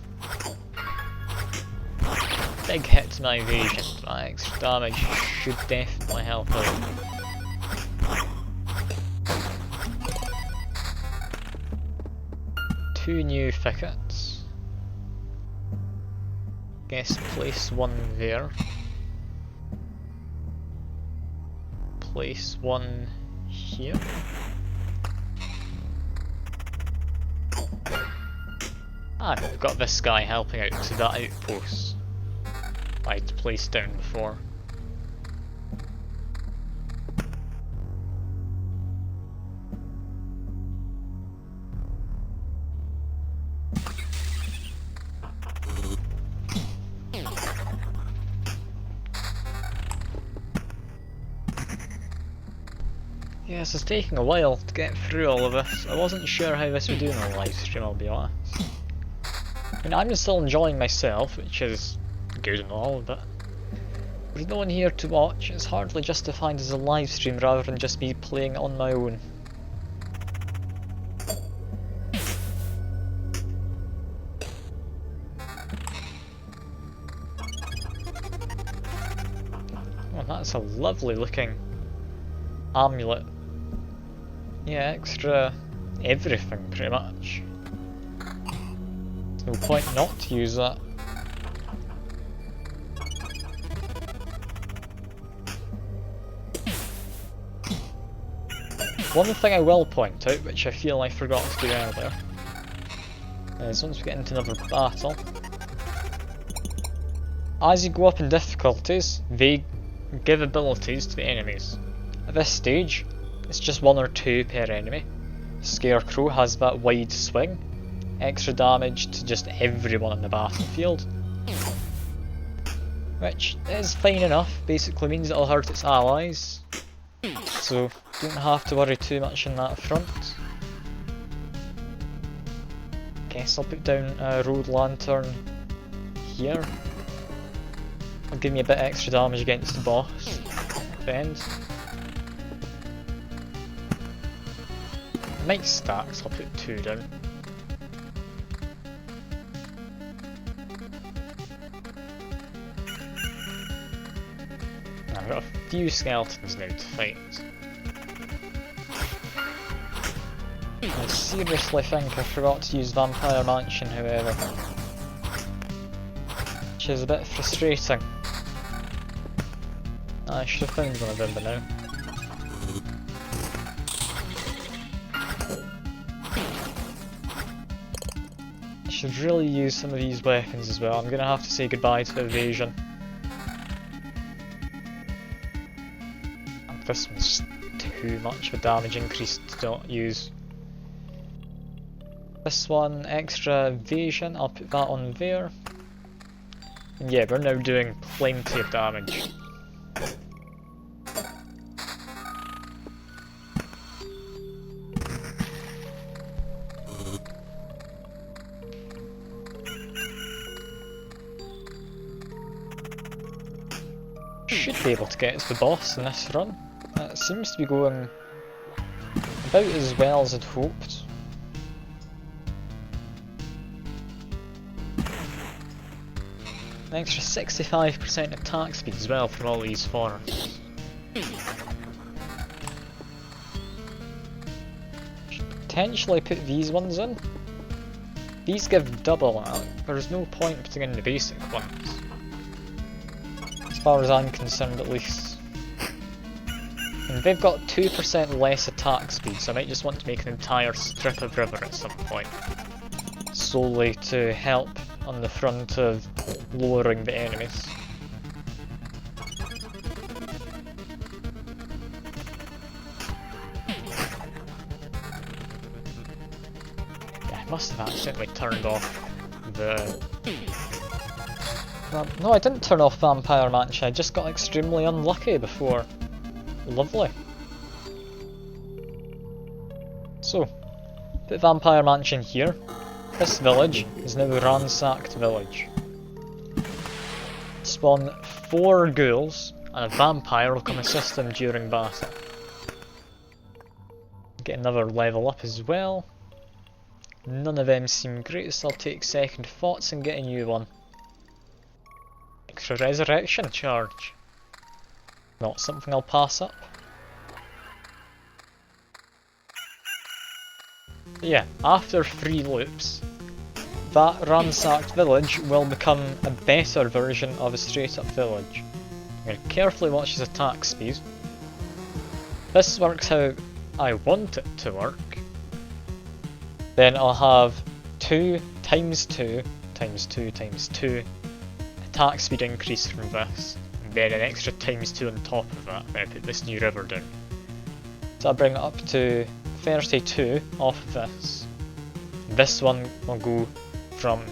Big hit to my evasion, but my extra damage should definitely help out. 2 new thickets. Guess place one there. Place one here. And we've got this guy helping out to that outpost I'd placed down before. Yes, it's taking a while to get through all of this. I wasn't sure how this would do in a live stream, I'll be honest. I mean, I'm still enjoying myself, which is good and all, but there's no one here to watch. It's hardly justified as a live stream rather than just me playing on my own. Oh, that's a lovely looking amulet. Yeah, extra everything pretty much. There's no point not to use that. One thing I will point out, which I feel I forgot to do earlier, is once we get into another battle, as you go up in difficulties, they give abilities to the enemies. At this stage, it's just 1 or 2 per enemy. Scarecrow has that wide swing, extra damage to just everyone in the battlefield, which is fine enough, basically means it'll hurt its allies, so don't have to worry too much on that front. Guess I'll put down a road lantern here. It'll give me a bit extra damage against the boss at the end. Might stack, so I'll put 2 down. Now I've got a few skeletons now to fight. I seriously think I forgot to use Vampire Mansion, however, which is a bit frustrating. I should have found one of them by now. I should really use some of these weapons as well. I'm gonna have to say goodbye to evasion. And this one's just too much of a damage increase to not use. This one, extra evasion, I'll put that on there. And yeah, we're now doing plenty of damage. Should be able to get to the boss in this run. It seems to be going about as well as I'd hoped. An extra 65% attack speed as well from all these forests. Should potentially put these ones in. These give double, there's no point putting in the basic ones. As far as I'm concerned at least. And they've got 2% less attack speed, so I might just want to make an entire strip of river at some point. Solely to help on the front of lowering the enemies. Yeah, I must have accidentally turned off the... No, I didn't turn off Vampire Mansion, I just got extremely unlucky before. Lovely. So, put Vampire Mansion here. This village is now a ransacked village. Spawn 4 ghouls, and a vampire will come assist them during battle. Get another level up as well. None of them seem great, so I'll take second thoughts and get a new one. Extra resurrection charge. Not something I'll pass up. Yeah, after 3 loops, that ransacked village will become a better version of a straight up village. I'm going to carefully watch his attack speed. This works how I want it to work. Then I'll have 2 times 2 times 2 times 2 attack speed increase from this, and then an extra times 2 on top of that when I put this new river down. So I'll bring it up to 32 off of this. This one will go from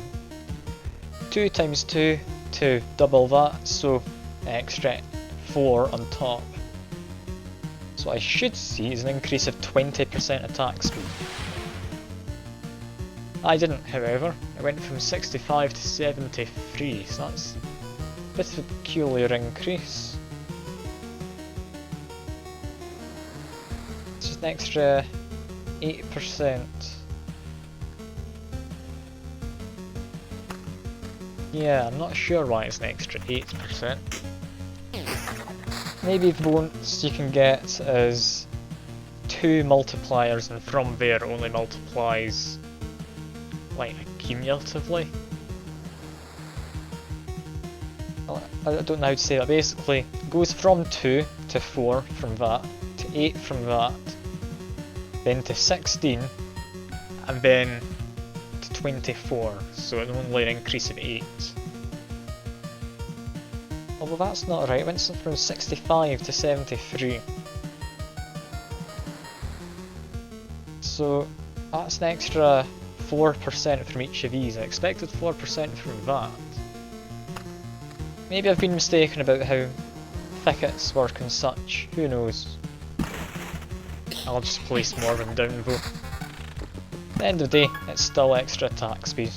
2 times 2 to double that, so an extra 4 on top. So what I should see is an increase of 20% attack speed. I didn't, however. It went from 65 to 73, so that's a bit of a peculiar increase. It's just an extra 8%. Yeah, I'm not sure why it's an extra 8%. Maybe the bonus you can get is 2 multipliers, and from there it only multiplies like cumulatively. I don't know how to say that. Basically, it goes from 2 to 4 from that, to 8 from that, then to 16, and then to 24, so it's only an increase of 8. Although that's not right, it went from 65 to 73. So that's an extra 4% from each of these. I expected 4% from that. Maybe I've been mistaken about how thickets work and such, who knows. I'll just place more of them down though. At the end of the day, it's still extra attack speed.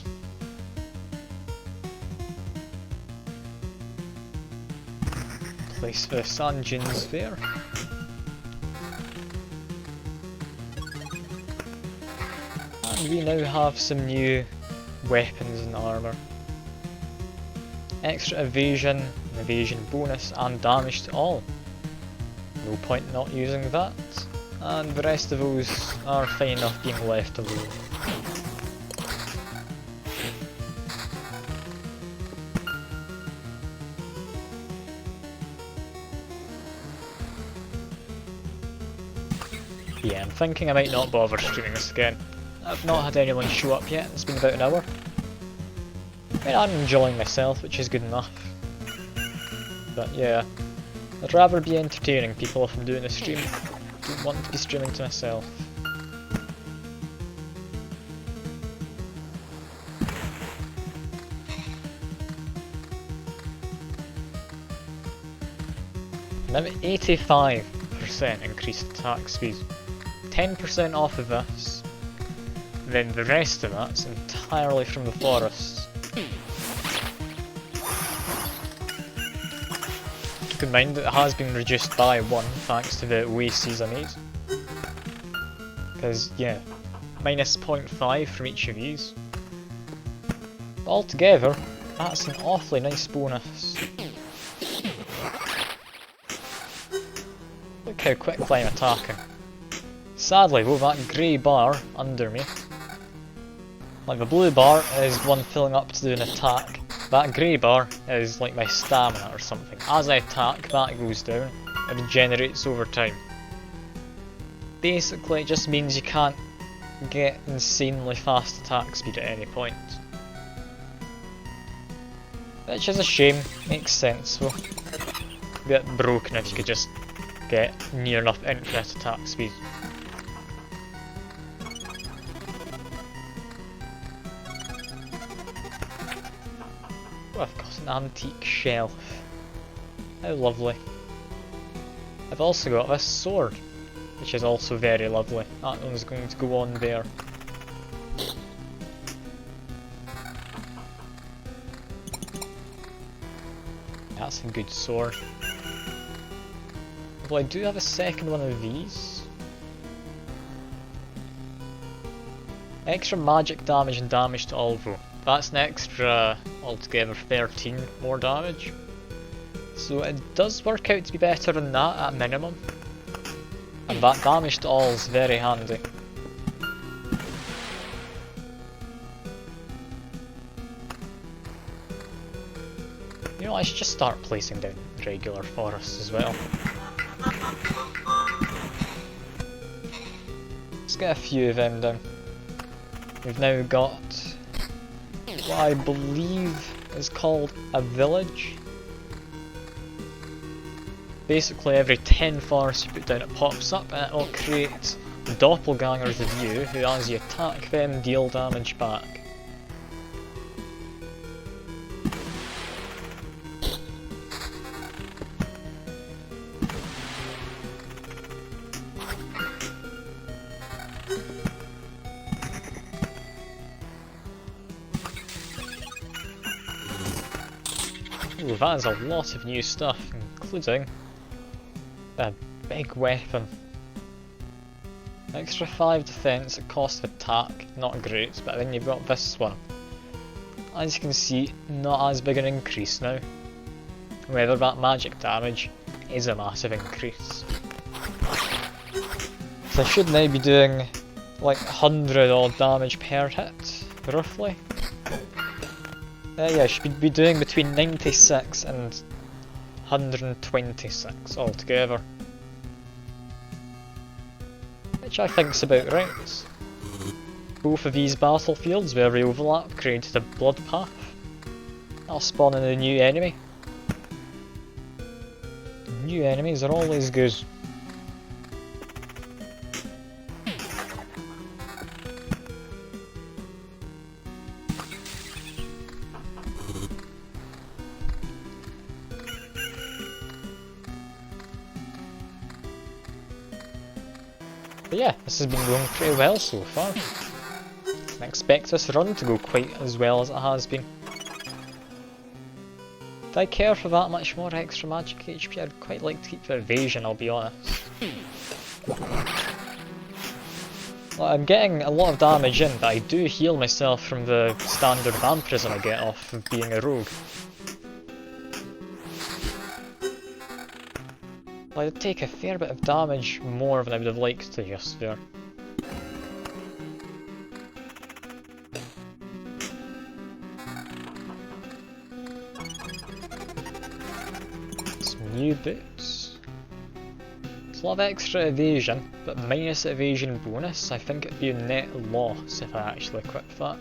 Place the sand dunes there. And we now have some new weapons and armour. Extra evasion, evasion bonus, and damage to all. No point not using that. And the rest of those are fine enough being left alone. Yeah, I'm thinking I might not bother streaming this again. I've not had anyone show up yet, it's been about an hour. I mean, I'm enjoying myself, which is good enough. But yeah, I'd rather be entertaining people if I'm doing a stream. I don't want to be streaming to myself. Now 85% increased attack speed. 10% off of this. Then the rest of that's entirely from the forests. Keep in mind that it has been reduced by 1 thanks to the oases I made. Because, yeah, minus 0.5 from each of these. Altogether, that's an awfully nice bonus. Look how quickly I'm attacking. Sadly though, that grey bar under me, like the blue bar is one filling up to do an attack, that grey bar is like my stamina or something. As I attack, that goes down, it regenerates over time. Basically it just means you can't get insanely fast attack speed at any point. Which is a shame, makes sense though. A bit broken if you could just get near enough infinite attack speed. Oh, I've got an antique shelf. How lovely. I've also got this sword, which is also very lovely. That one's going to go on there. That's a good sword. Well, I do have a second one of these. Extra magic damage and damage to all though. That's an extra, altogether 13 more damage. So it does work out to be better than that at minimum. And that damage to all is very handy. You know, I should just start placing down regular forests as well. Let's get a few of them down. We've now got what I believe is called a village. Basically every 10 forests you put down it pops up and it will create doppelgangers of you who, as you attack them, deal damage back. Ooh, that is a lot of new stuff, including a big weapon. Extra 5 defense at cost of attack, not great, but then you've got this one. As you can see, not as big an increase now. However, that magic damage is a massive increase. So I should now be doing like 100 odd damage per hit, roughly. Yeah, I should be doing between 96 and 126 altogether. Which I think's about right. Both of these battlefields where we overlap created a blood path. I'll spawn in a new enemy. New enemies are always good. But yeah, this has been going pretty well so far. I expect this run to go quite as well as it has been. If I care for that much more extra magic HP, I'd quite like to keep the evasion, I'll be honest. Well, I'm getting a lot of damage in, but I do heal myself from the standard vampirism I get off of being a rogue. I did take a fair bit of damage more than I would have liked to just there. Some new boots. It's a lot of extra evasion, but minus evasion bonus, I think it'd be a net loss if I actually equip that.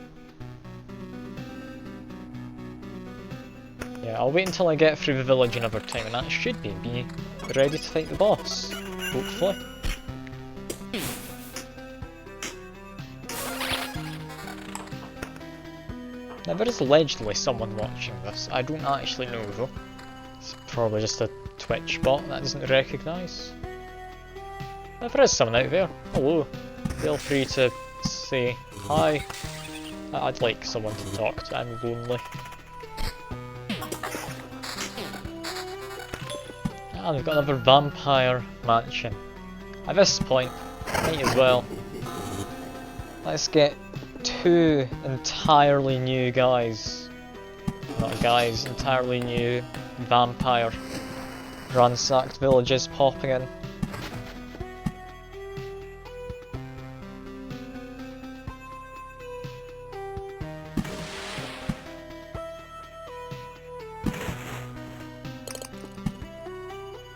Yeah, I'll wait until I get through the village another time and that should be ready to fight the boss, hopefully. Now there is allegedly someone watching this, I don't actually know though. It's probably just a Twitch bot that doesn't recognise. If there is someone out there, hello, feel free to say hi. I'd like someone to talk to, I'm lonely. And we've got another vampire mansion. At this point, might as well. Let's get 2 entirely new guys. Not guys, entirely new vampire ransacked villages popping in.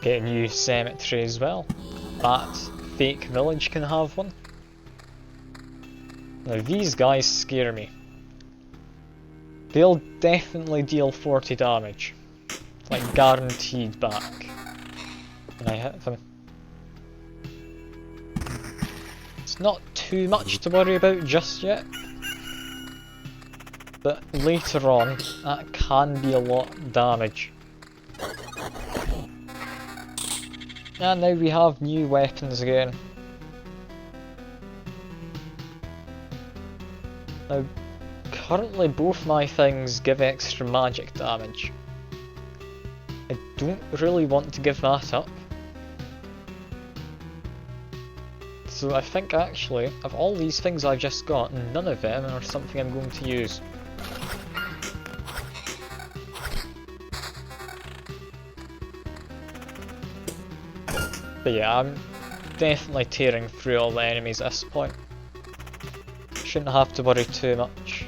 Get a new cemetery as well. That fake village can have one. Now these guys scare me. They'll definitely deal 40 damage. Like guaranteed back. When I hit them. It's not too much to worry about just yet. But later on, that can be a lot of damage. And now we have new weapons again. Now, currently both my things give extra magic damage. I don't really want to give that up. So I think actually, of all these things I've just got, none of them are something I'm going to use. But yeah, I'm definitely tearing through all the enemies at this point. Shouldn't have to worry too much.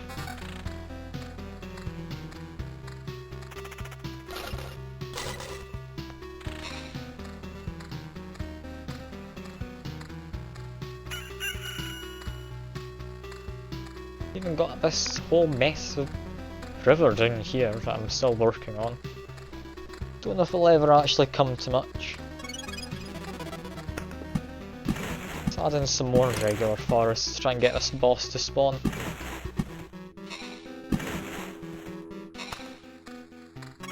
Even got this whole mess of river down here that I'm still working on. Don't know if it'll ever actually come to much. Let's add in some more regular forests to try and get this boss to spawn.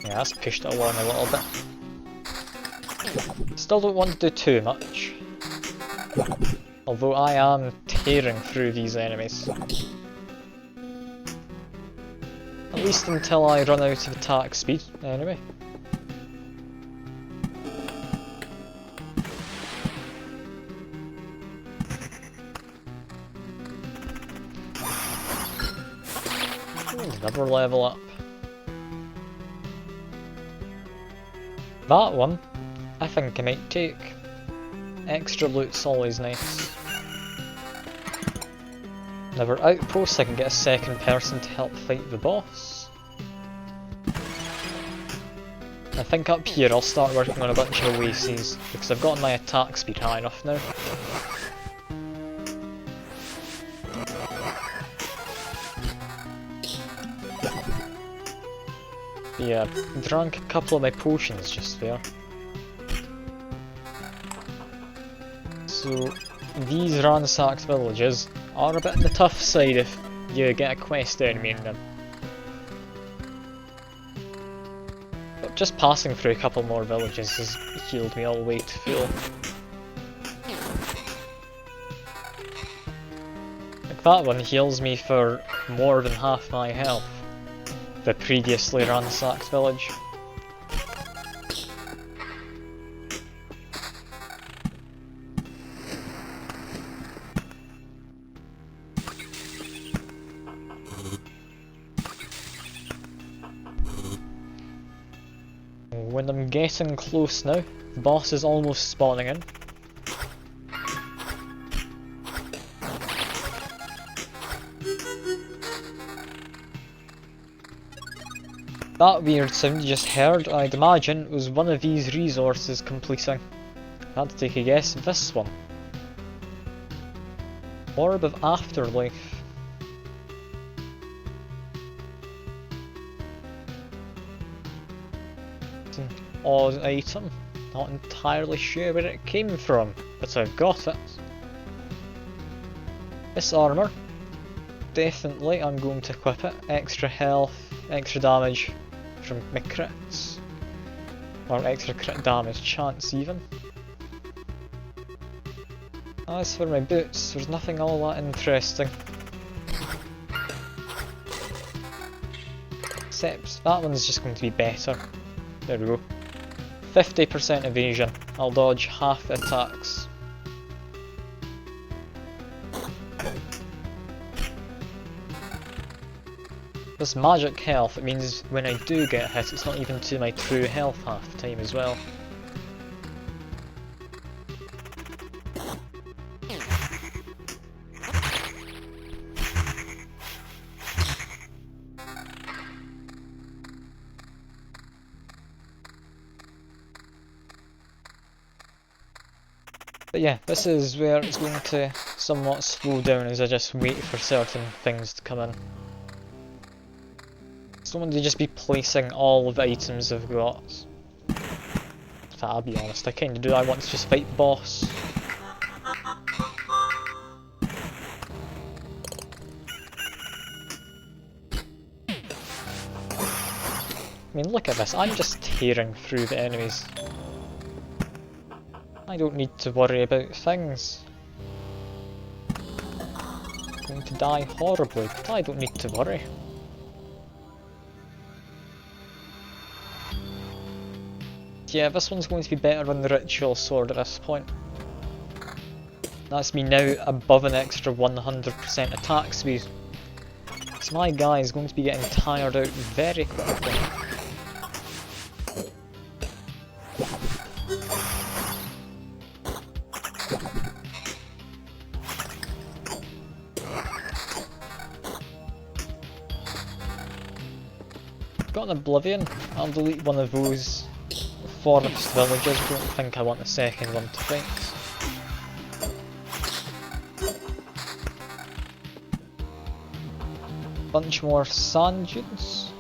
Yeah, that's pushed it along a little bit. Still don't want to do too much. Although I am tearing through these enemies. At least until I run out of attack speed, anyway. Another level up. That one, I think I might take. Extra loot's always nice. Another outpost, I can get a second person to help fight the boss. I think up here I'll start working on a bunch of oases, because I've got my attack speed high enough now. Yeah, drank a couple of my potions just there. So, these ransacked villages are a bit on the tough side if you get a quest enemy in them. But just passing through a couple more villages has healed me all the way to full. Like that one heals me for more than half my health. The previously ransacked village. When I'm getting close now, the boss is almost spawning in. That weird sound you just heard, I'd imagine, was one of these resources completing. I had to take a guess, this one. Orb of Afterlife. It's an odd item, not entirely sure where it came from, but I've got it. This armour, definitely I'm going to equip it. Extra health, extra damage from my crits, or extra crit damage chance even. As for my boots, there's nothing all that interesting. Except that one's just going to be better. There we go. 50% evasion. I'll dodge half the attacks. This magic health, it means when I do get hit, it's not even to my true health half the time as well. But yeah, this is where it's going to somewhat slow down as I just wait for certain things to come in. I don't want to just be placing all of the items I've got. I'll be honest, I kinda do. I want to just fight the boss. I mean, look at this, I'm just tearing through the enemies. I don't need to worry about things. I'm going to die horribly, but I don't need to worry. Yeah, this one's going to be better than the ritual sword at this point. That's me now above an extra 100% attack speed. So my guy is going to be getting tired out very quickly. Got an Oblivion. I'll delete one of those forest villages. Don't think I want a second one to fight. bunch more sand dunes.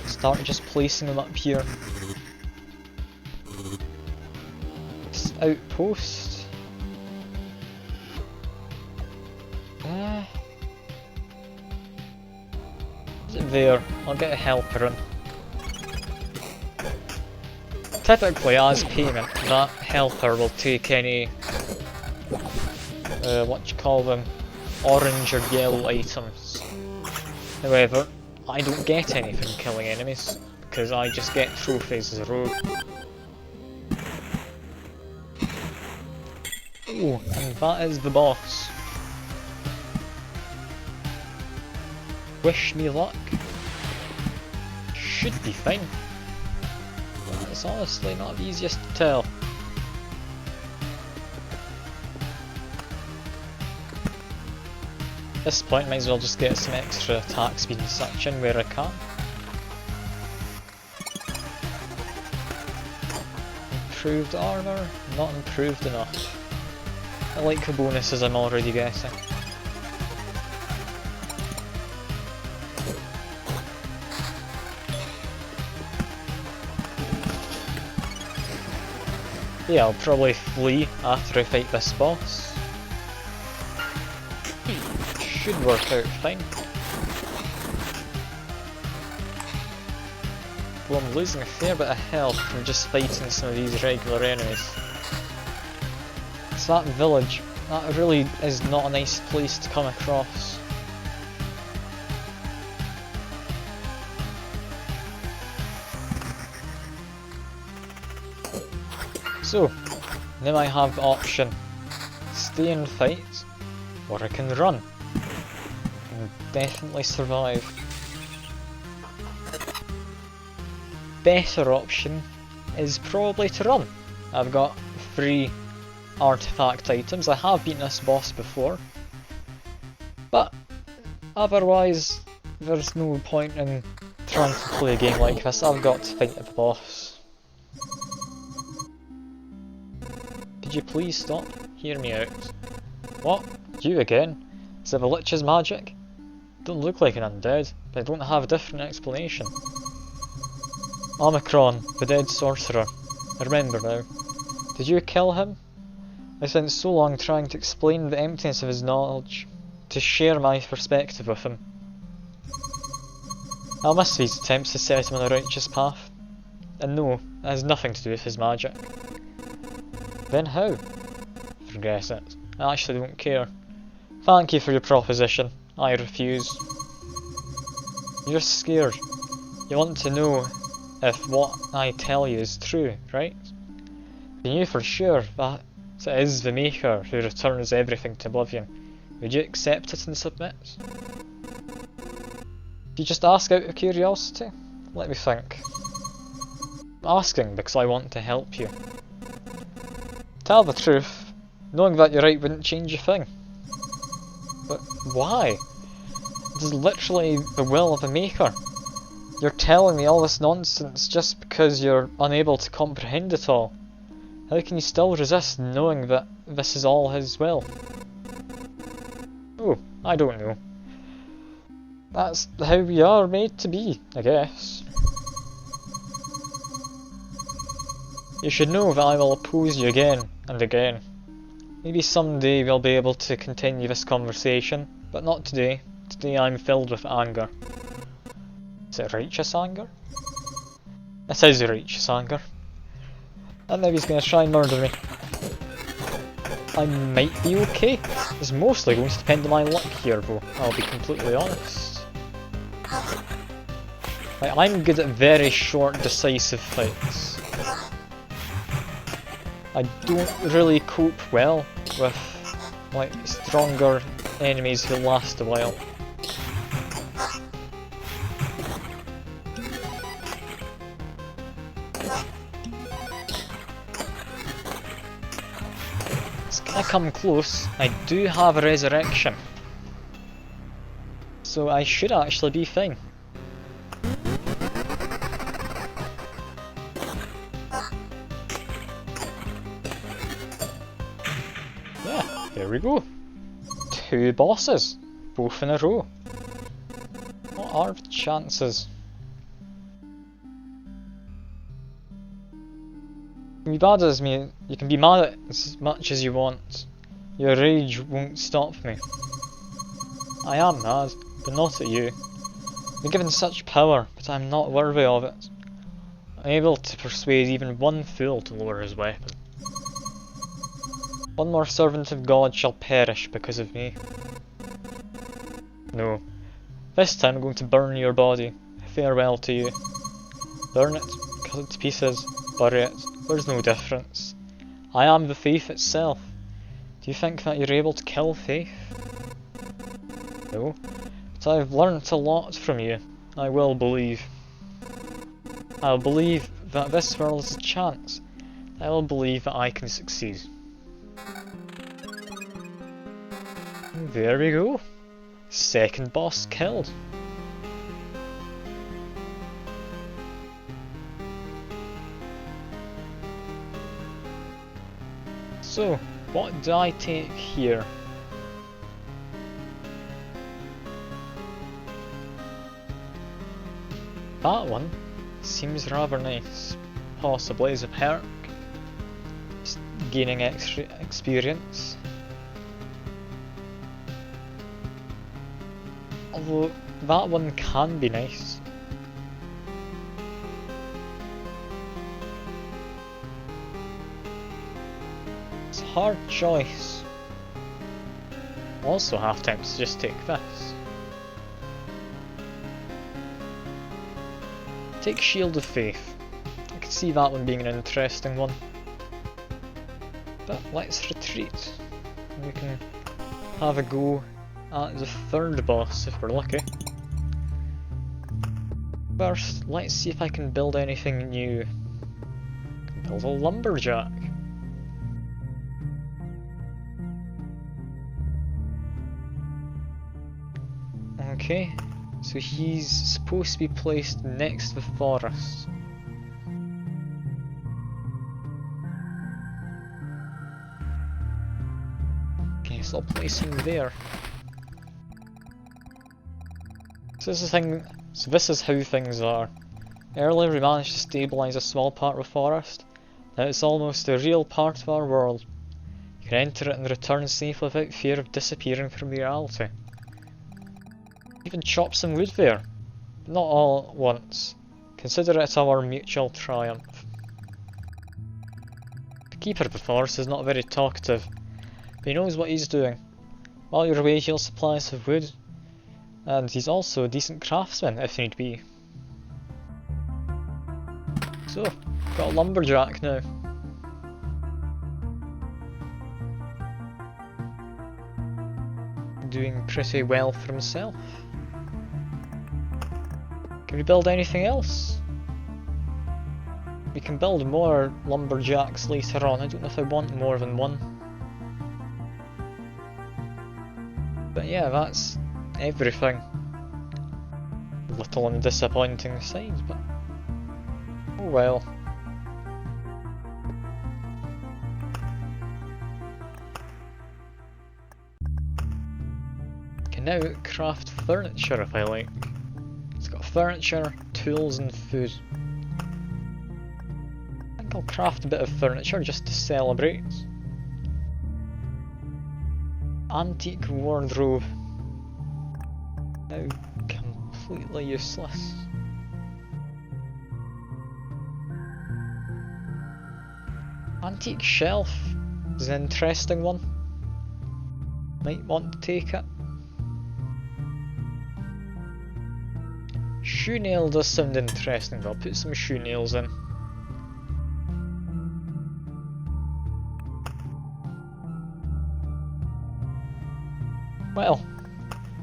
Start just placing them up here. This outpost. Is it there? I'll get a helper in. Typically, as payment, that helper will take any, what you call them, orange or yellow items. However, I don't get any from killing enemies, because I just get trophies as a rogue. Oh, and that is the boss. Wish me luck. Should be fine. But it's honestly not the easiest to tell. At this point, might as well just get some extra attack speed and such in where I can. Improved armour, not improved enough. I like the bonuses I'm already getting. Yeah, I'll probably flee after I fight this boss. Should work out fine. Well, I'm losing a fair bit of health from just fighting some of these regular enemies. It's that village. That really is not a nice place to come across. So, now I have the option. Stay and fight, or I can run. And definitely survive. Better option is probably to run. I've got 3 artifact items. I have beaten this boss before. But otherwise, there's no point in trying to play a game like this. I've got to fight the boss. Could you please stop? Hear me out. What? You again? Is it the Lich's magic? Don't look like an undead, but I don't have a different explanation. Omicron, the dead sorcerer. I remember now. Did you kill him? I spent so long trying to explain the emptiness of his knowledge, to share my perspective with him. I'll miss these attempts to set him on a righteous path. And no, it has nothing to do with his magic. Then how? Forget it. I actually don't care. Thank you for your proposition. I refuse. You're scared. You want to know if what I tell you is true, right? You knew for sure that it is the Maker who returns everything to oblivion. Would you accept it and submit? Do you just ask out of curiosity? Let me think. I'm asking because I want to help you. Tell the truth, knowing that you're right wouldn't change a thing. But why? It is literally the will of the Maker. You're telling me all this nonsense just because you're unable to comprehend it all. How can you still resist knowing that this is all his will? Oh, I don't know. That's how we are made to be, I guess. You should know that I will oppose you again and again. Maybe someday we'll be able to continue this conversation, but not today. Today I'm filled with anger. Is it righteous anger? It is righteous anger. And now he's going to try and murder me. I might be okay. It's mostly going to depend on my luck here though, I'll be completely honest. Like, I'm good at very short, decisive fights. I don't really cope well with like stronger enemies who last a while. I come close, I do have a resurrection. So I should actually be fine. Yeah, there we go. 2 bosses, both in a row. What are the chances? You can be bad as me, you can be mad at as much as you want. Your rage won't stop me. I am mad, but not at you. I've been given such power, but I am not worthy of it. I'm able to persuade even one fool to lower his weapon. One more servant of God shall perish because of me. No. This time I'm going to burn your body. Farewell to you. Burn it, cut it to pieces, bury it. There's no difference. I am the faith itself. Do you think that you're able to kill faith? No. But I've learnt a lot from you. I will believe. I'll believe that this world is a chance. I will believe that I can succeed. And there we go. Second boss killed. So, what do I take here? That one seems rather nice. Possibly as a perk. Just gaining extra experience. Although, that one can be nice. It's a hard choice. Also half tempted to just take this. Take Shield of Faith. I could see that one being an interesting one. But let's retreat. We can have a go at the third boss if we're lucky. First, let's see if I can build anything new. Build a lumberjack. Okay, so he's supposed to be placed next to the forest. Okay, so I'll place him there. So this is how things are. Earlier we managed to stabilise a small part of the forest. Now it's almost a real part of our world. You can enter it and return safely without fear of disappearing from reality. Even chop some wood there, but not all at once. Consider it our mutual triumph. The keeper of the forest is not very talkative, but he knows what he's doing. While you're away he'll supply us with wood, and he's also a decent craftsman if need be. So, got a lumberjack now. Doing pretty well for himself. Can we build anything else? We can build more lumberjacks later on. I don't know if I want more than one. But yeah, that's everything. A little on the disappointing side, but oh well. Can now craft furniture if I like. It's got furniture, tools and food. I think I'll craft a bit of furniture just to celebrate. Antique wardrobe. Now completely useless. Antique shelf is an interesting one. Might want to take it. Shoe nail does sound interesting, I'll put some shoe nails in. Well,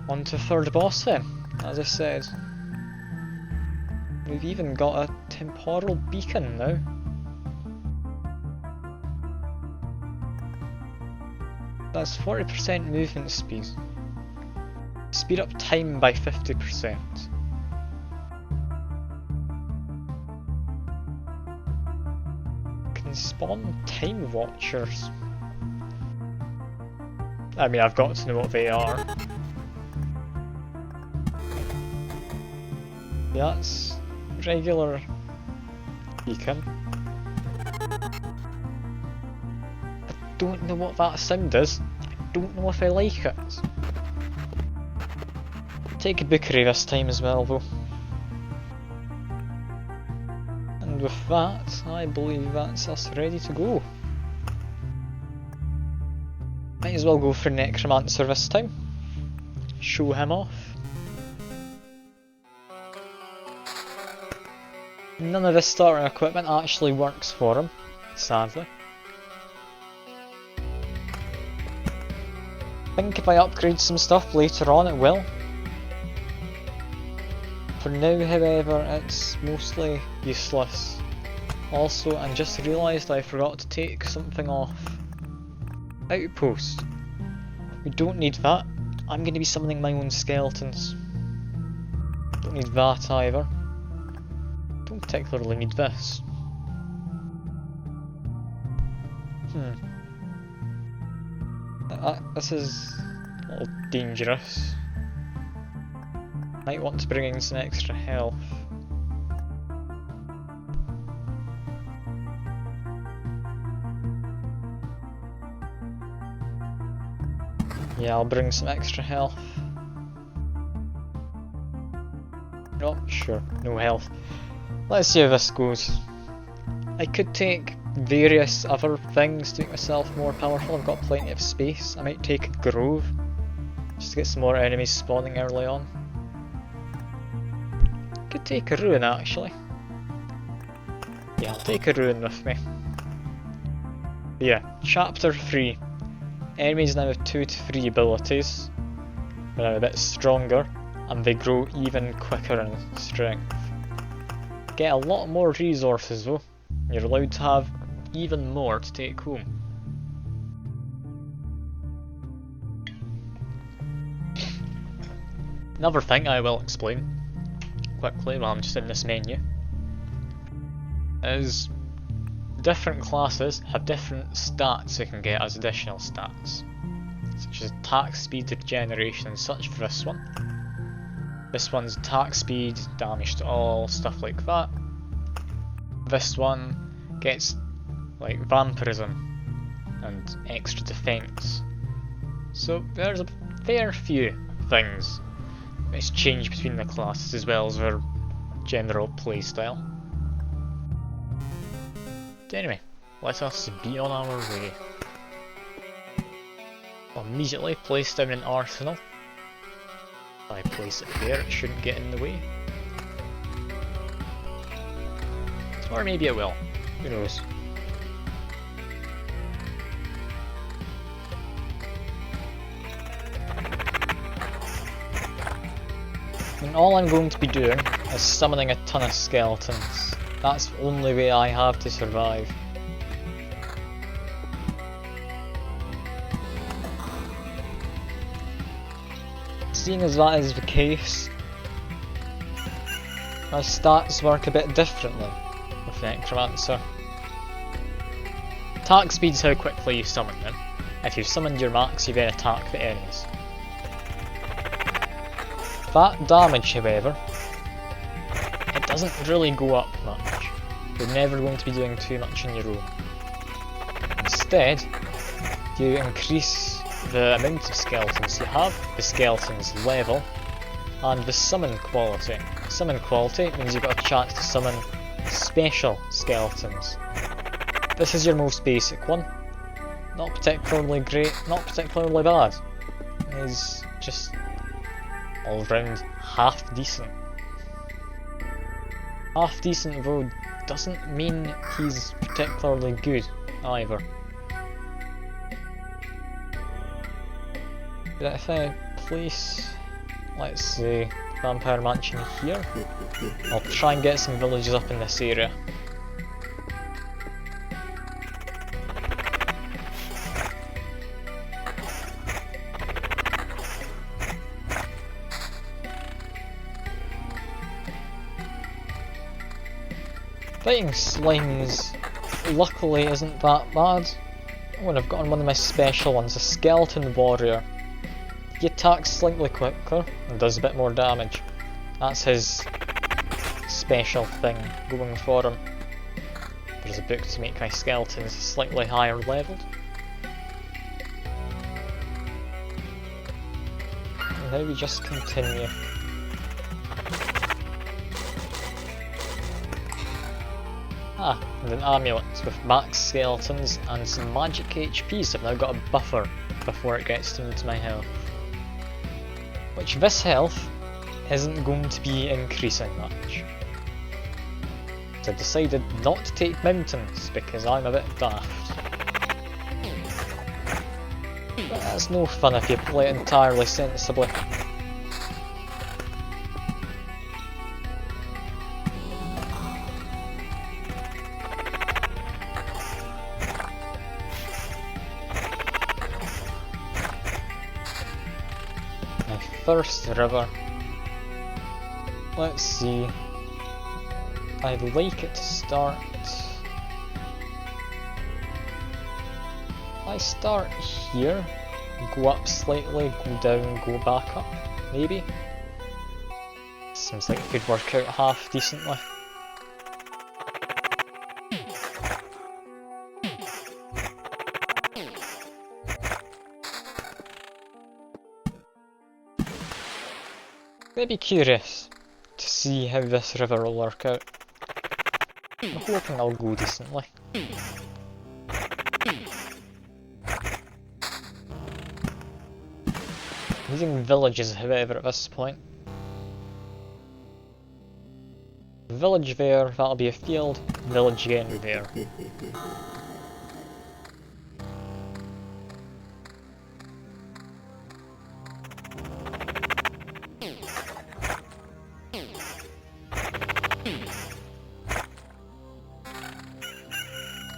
on to third boss then, as I said. We've even got a temporal beacon now. That's 40% movement speed. Speed up time by 50%. Can spawn time watchers. I mean, I've got to know what they are. Yeah, that's regular beacon. I don't know what that sound is. I don't know if I like it. Take a bookery this time as well though. And with that, I believe that's us ready to go. Might as well go for Necromancer this time. Show him off. None of this starter equipment actually works for him, sadly. I think if I upgrade some stuff later on it will. For now, however, it's mostly useless. Also, I just realised I forgot to take something off. Outpost. We don't need that. I'm going to be summoning my own skeletons. Don't need that either. Don't particularly need this. This is a little dangerous. Might want to bring in some extra health. Yeah, I'll bring some extra health. Oh, sure, no health. Let's see how this goes. I could take various other things to make myself more powerful. I've got plenty of space. I might take a grove, just to get some more enemies spawning early on. Could take a ruin actually. Yeah, I'll take a ruin with me. Yeah, chapter 3. Enemies now have 2 to 3 abilities. They're now a bit stronger, and they grow even quicker in strength. Get a lot more resources though. You're allowed to have even more to take home. Another thing I will explain quickly while I'm just in this menu is different classes have different stats you can get as additional stats, such as attack speed, regeneration and such for this one. This one's attack speed, damage to all, stuff like that. This one gets like vampirism and extra defense. So there's a fair few things which change between the classes as well as their general playstyle. Anyway, let us be on our way. I'll immediately place down an arsenal. If I place it there, it shouldn't get in the way. Or maybe it will, who knows. And all I'm going to be doing is summoning a ton of skeletons. That's the only way I have to survive. Seeing as that is the case, my stats work a bit differently with Necromancer. Attack speed is how quickly you summon them. If you've summoned your max, you then attack the enemies. That damage, however, it doesn't really go up much. You're never going to be doing too much on your own. Instead, you increase the amount of skeletons you have, the skeleton's level, and the summon quality. Summon quality means you've got a chance to summon special skeletons. This is your most basic one. Not particularly great, not particularly bad. It's just all round half decent. Half decent though doesn't mean he's particularly good either. But if I place, let's say, Vampire Mansion here, I'll try and get some villages up in this area. Fighting slimes luckily isn't that bad. Oh, and I've gotten one of my special ones, a Skeleton Warrior. He attacks slightly quicker and does a bit more damage. That's his special thing going for him. There's a book to make my skeletons slightly higher leveled. And now we just continue. Ah, and an amulet with max skeletons and some magic HP, so I've now got a buffer before it gets into my health. Which this health isn't going to be increasing much. So I decided not to take mountains because I'm a bit daft. But that's no fun if you play it entirely sensibly. My first river. Let's see. I'd like it to start. I start here, go up slightly, go down, go back up, maybe? Seems like it could work out half decently. I'd be curious to see how this river will work out. I'm hoping I'll go decently. Using villages, however, at this point. Village there, that'll be a field. Village again there.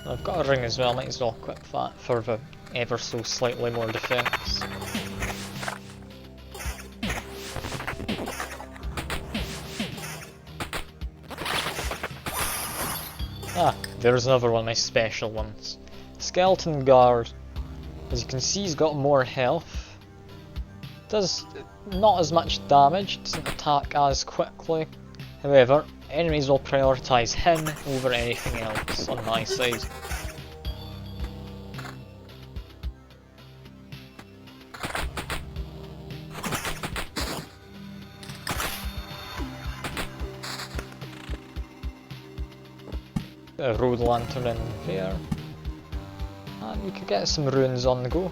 I've got a ring as well, might as well equip that for the ever so slightly more defense. Ah, there's another one of my special ones. Skeleton Guard. As you can see, he's got more health. Does not as much damage, doesn't attack as quickly. However, enemies will prioritise him over anything else on my side. A road lantern in there. And we could get some runes on the go.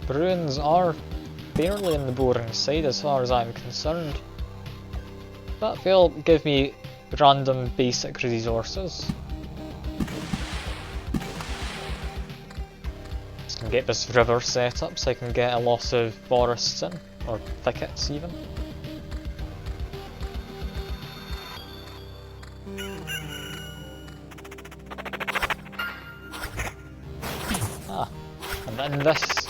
Runes are barely in the boring side as far as I'm concerned. But they'll give me random basic resources. Just gonna get this river set up so I can get a lot of forests in, or thickets even. Ah, and in this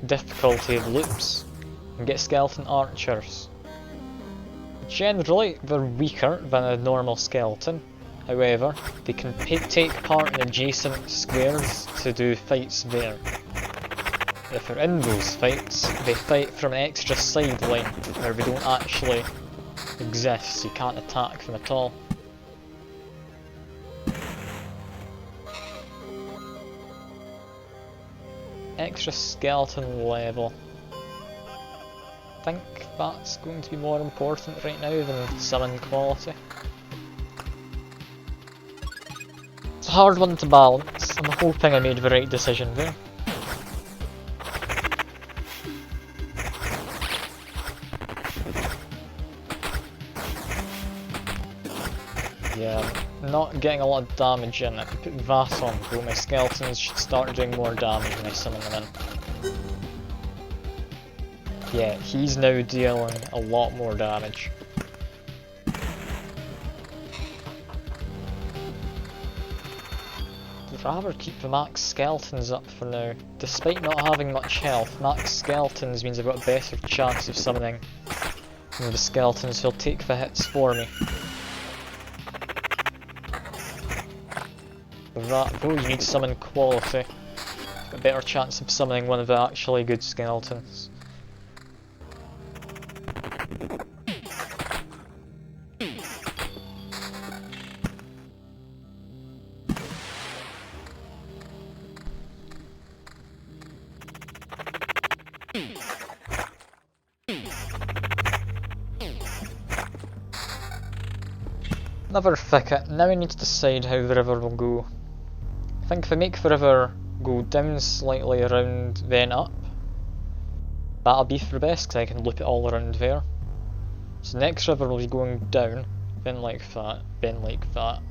difficulty of loops, you can get skeleton archers. Generally, they're weaker than a normal skeleton. However, they can take part in adjacent squares to do fights there. If they're in those fights, they fight from an extra sideline where they don't actually exist, so you can't attack them at all. Extra skeleton level. I think that's going to be more important right now than summon quality. It's a hard one to balance. I'm hoping I made the right decision there. Yeah, not getting a lot of damage in. I can put that on, though my skeletons should start doing more damage when I summon them in. Yeah, he's now dealing a lot more damage. I'd rather keep the max skeletons up for now. Despite not having much health, max skeletons means I've got a better chance of summoning the skeletons who'll take the hits for me. With that, though, you need to summon quality. You've got a better chance of summoning one of the actually good skeletons. Another thicket. Now we need to decide how the river will go. I think if I make the river go down slightly around then up, that'll be for the best because I can loop it all around there. So next river will be going down, then like that, then like that.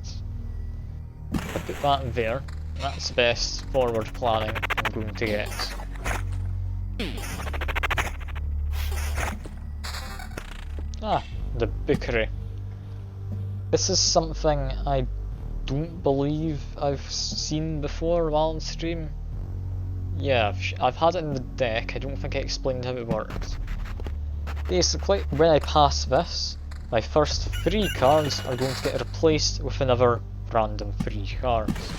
I put that there. That's the best forward planning I'm going to get. Ah, the bookery. This is something I don't believe I've seen before while on stream. Yeah, I've had it in the deck, I don't think I explained how it works. Basically, when I pass this, my first 3 cards are going to get replaced with another random 3 cards.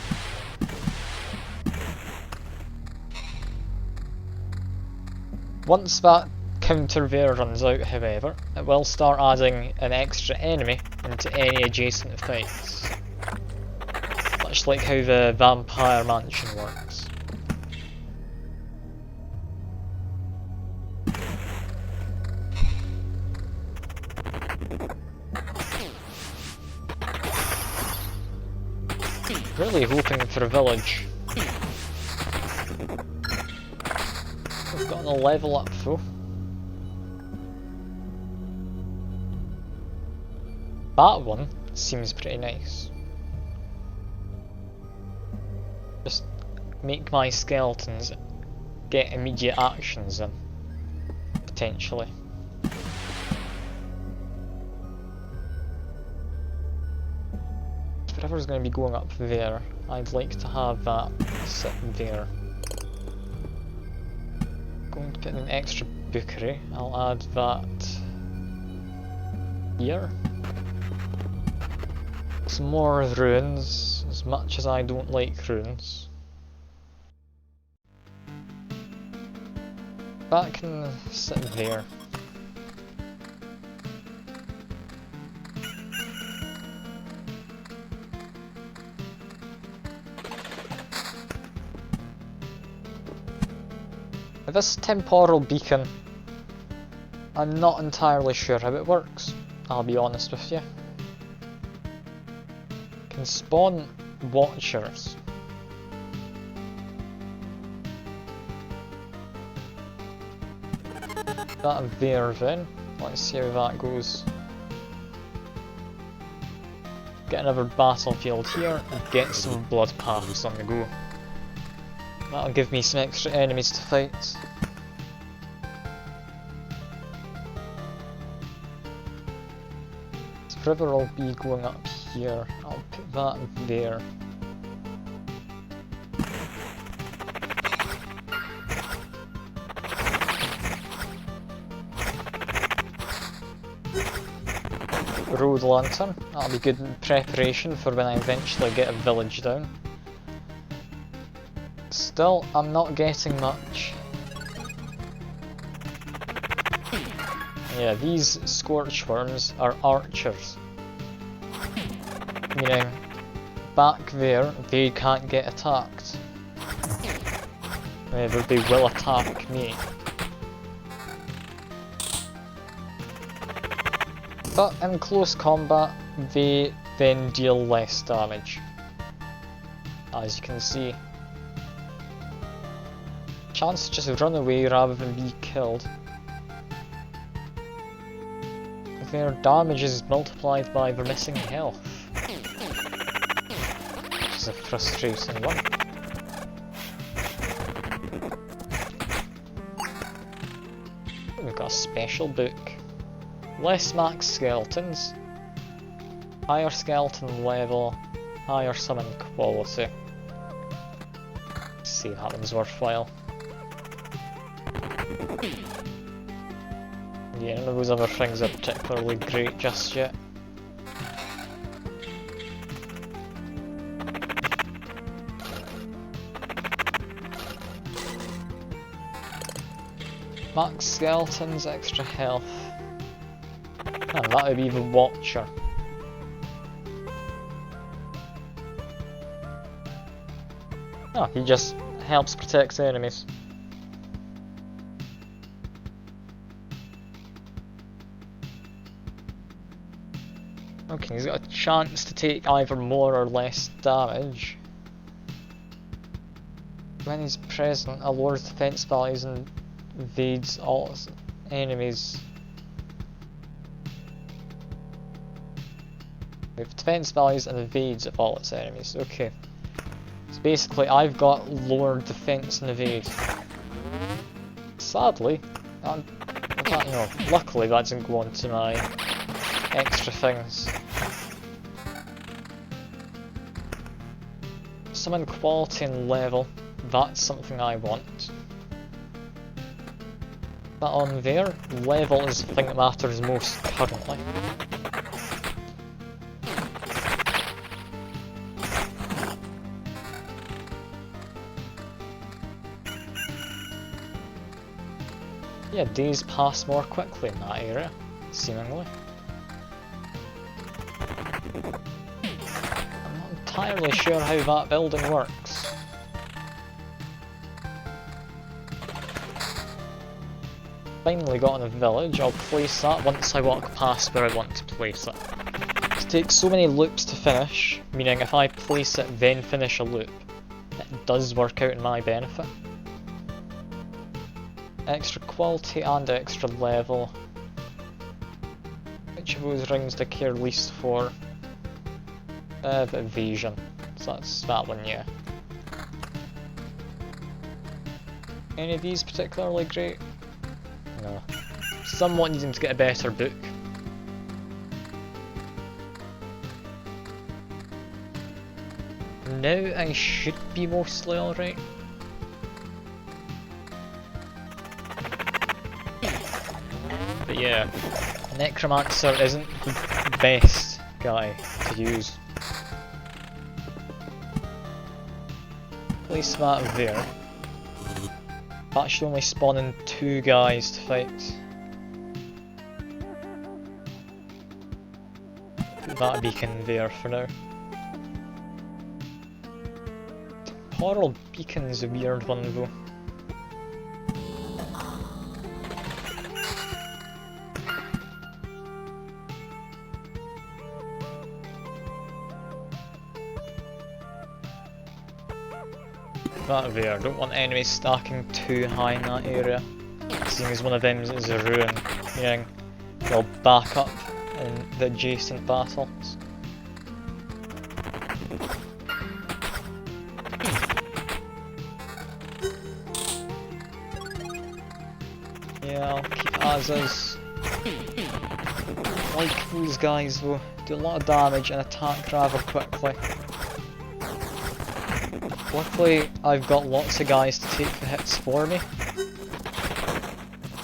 Once that counter there runs out, however, it will start adding an extra enemy into any adjacent fights. Much like how the Vampire Mansion works. Really hoping for a village. We've gotten a level up though. That one seems pretty nice. Just make my skeletons get immediate actions in, potentially. If whatever's going to be going up there, I'd like to have that sit there. Going to put in an extra bookery, I'll add that here. Some more ruins, as much as I don't like ruins. That can sit there. This temporal beacon, I'm not entirely sure how it works, I'll be honest with you. Can spawn watchers. That there then, let's see how that goes. Get another battlefield here and get some blood paths on the go. That'll give me some extra enemies to fight. This river will be going up here. I'll put that there. Road lantern. That'll be good in preparation for when I eventually get a village down. Still, I'm not getting much. Yeah, these scorch worms are archers. Meaning, back there, they can't get attacked. However, they will attack me. But in close combat, they then deal less damage. As you can see. Chance to just run away rather than be killed. Their damage is multiplied by their missing health. Which is a frustrating one. We've got a special book. Less max skeletons. Higher skeleton level. Higher summon quality. Let's see if that one's worthwhile. Yeah, none of those other things are particularly great just yet. Max skeletons, extra health. And that would be the Watcher. Oh, he just helps protect enemies. working. He's got a chance to take either more or less damage. When he's present, a lowers defense values and evades all its enemies. With defense values and evades of all its enemies. Okay. So basically, I've got lower defense and evade. Sadly, luckily that doesn't go on to my extra things. Summon quality and level, that's something I want. That on there, level is the thing that matters most currently. Yeah, days pass more quickly in that area, seemingly. I'm not entirely sure how that building works. Finally got in a village. I'll place that once I walk past where I want to place it. It takes so many loops to finish, meaning if I place it then finish a loop, it does work out in my benefit. Extra quality and extra level. Which of those rings do I care least for? Evasion. So that's that one, yeah. Any of these particularly great? No. Somewhat needing to get a better book. Now I should be mostly alright. But yeah, Necromancer isn't the best guy to use. Place that there. That should only spawn in 2 guys to fight. Put that beacon there for now. Temporal beacon's a weird one though. That there, don't want enemies stacking too high in that area. Seeing as one of them is a ruin, meaning they'll back up in the adjacent battles. Yeah, I'll keep as is. Like these guys though, do a lot of damage and attack rather quickly. Luckily, I've got lots of guys to take the hits for me.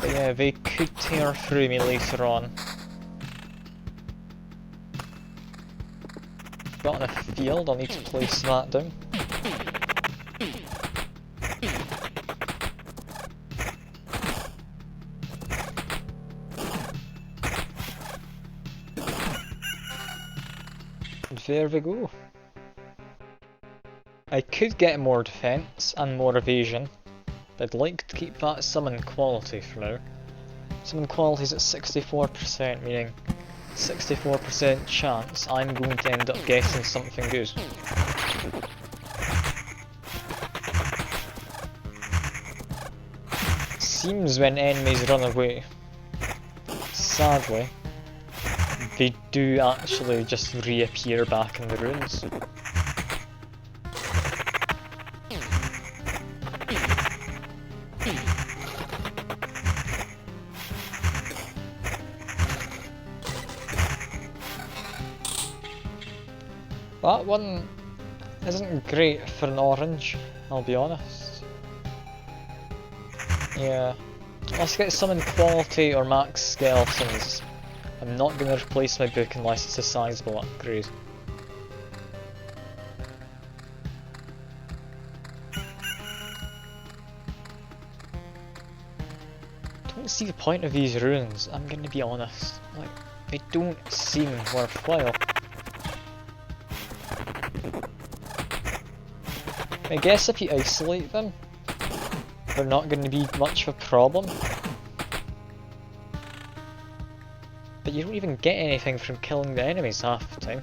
But yeah, they could tear through me later on. Got in a field, I'll need to place that down. And there we go. I could get more defense and more evasion, but I'd like to keep that summon quality for now. Summon quality is at 64%, meaning 64% chance I'm going to end up getting something good. Seems when enemies run away, sadly, they do actually just reappear back in the ruins. That one isn't great for an orange, I'll be honest. Yeah, let's get summon quality or max skeletons. I'm not going to replace my book unless it's a sizable upgrade. Don't see the point of these ruins, I'm going to be honest. Like, they don't seem worthwhile. I guess if you isolate them, they're not going to be much of a problem. But you don't even get anything from killing the enemies half the time.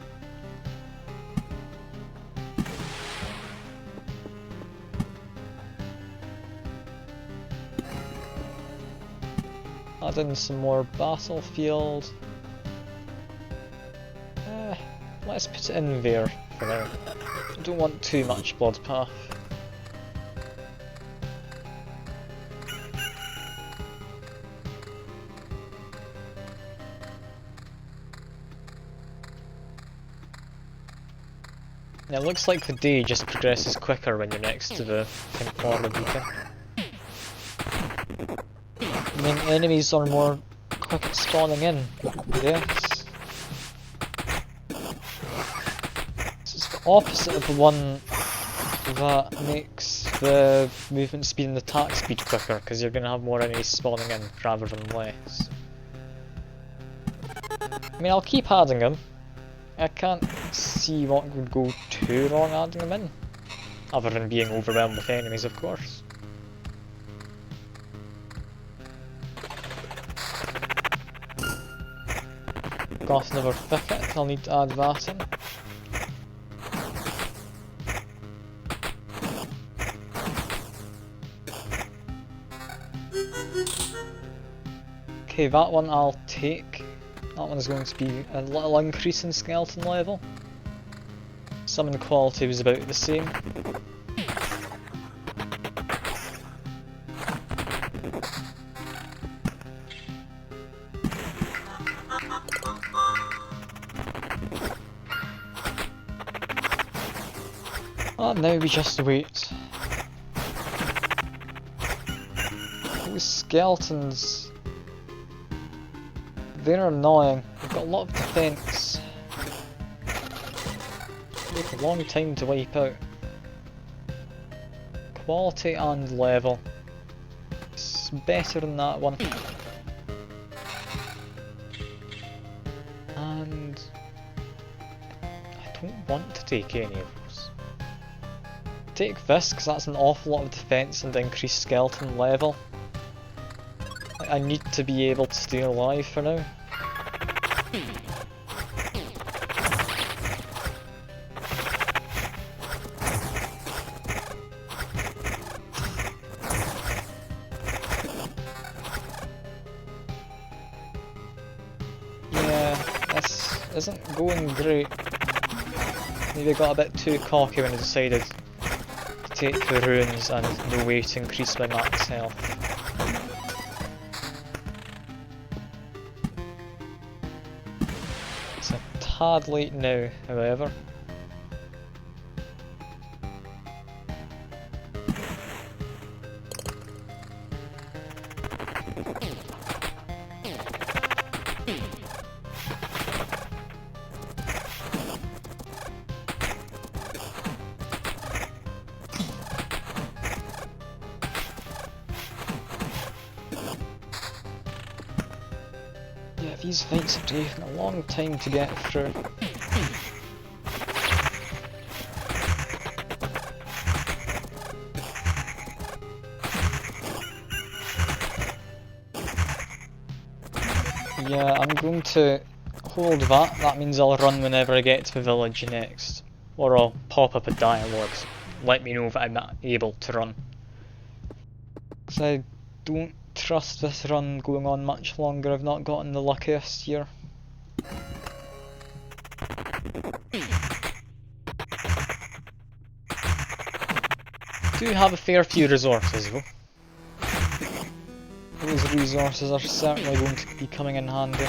Add in some more battlefield. Let's put it in there for now. I don't want too much blood path. It looks like the day just progresses quicker when you're next to the Temporal beacon. I mean, enemies are more quick at spawning in, yes. So it's the opposite of the one that makes the movement speed and attack speed quicker, because you're going to have more enemies spawning in rather than less. I mean, I'll keep adding them. I can't see what would go too wrong adding them in, other than being overwhelmed with enemies, of course. Got another thicket, I'll need to add that in. Okay, that one I'll take. That one's going to be a little increase in skeleton level. Summon quality was about the same. And now we just wait. Those skeletons, they're annoying. They've got a lot of defense. Take a long time to wipe out. Quality and level. It's better than that one. And I don't want to take any of those. Take this because that's an awful lot of defense and increased skeleton level. I need to be able to stay alive for now. Yeah, this isn't going great. Maybe I got a bit too cocky when I decided to take the runes and no way to increase my max health. It's a tad late now, however. Yeah, these fights are taking a long time to get through. Yeah, I'm going to hold that. That means I'll run whenever I get to the village next. Or I'll pop up a dialogue, let me know that I'm not able to run. Because I don't trust this run going on much longer. I've not gotten the luckiest here. Do have a fair few resources though. Those resources are certainly going to be coming in handy.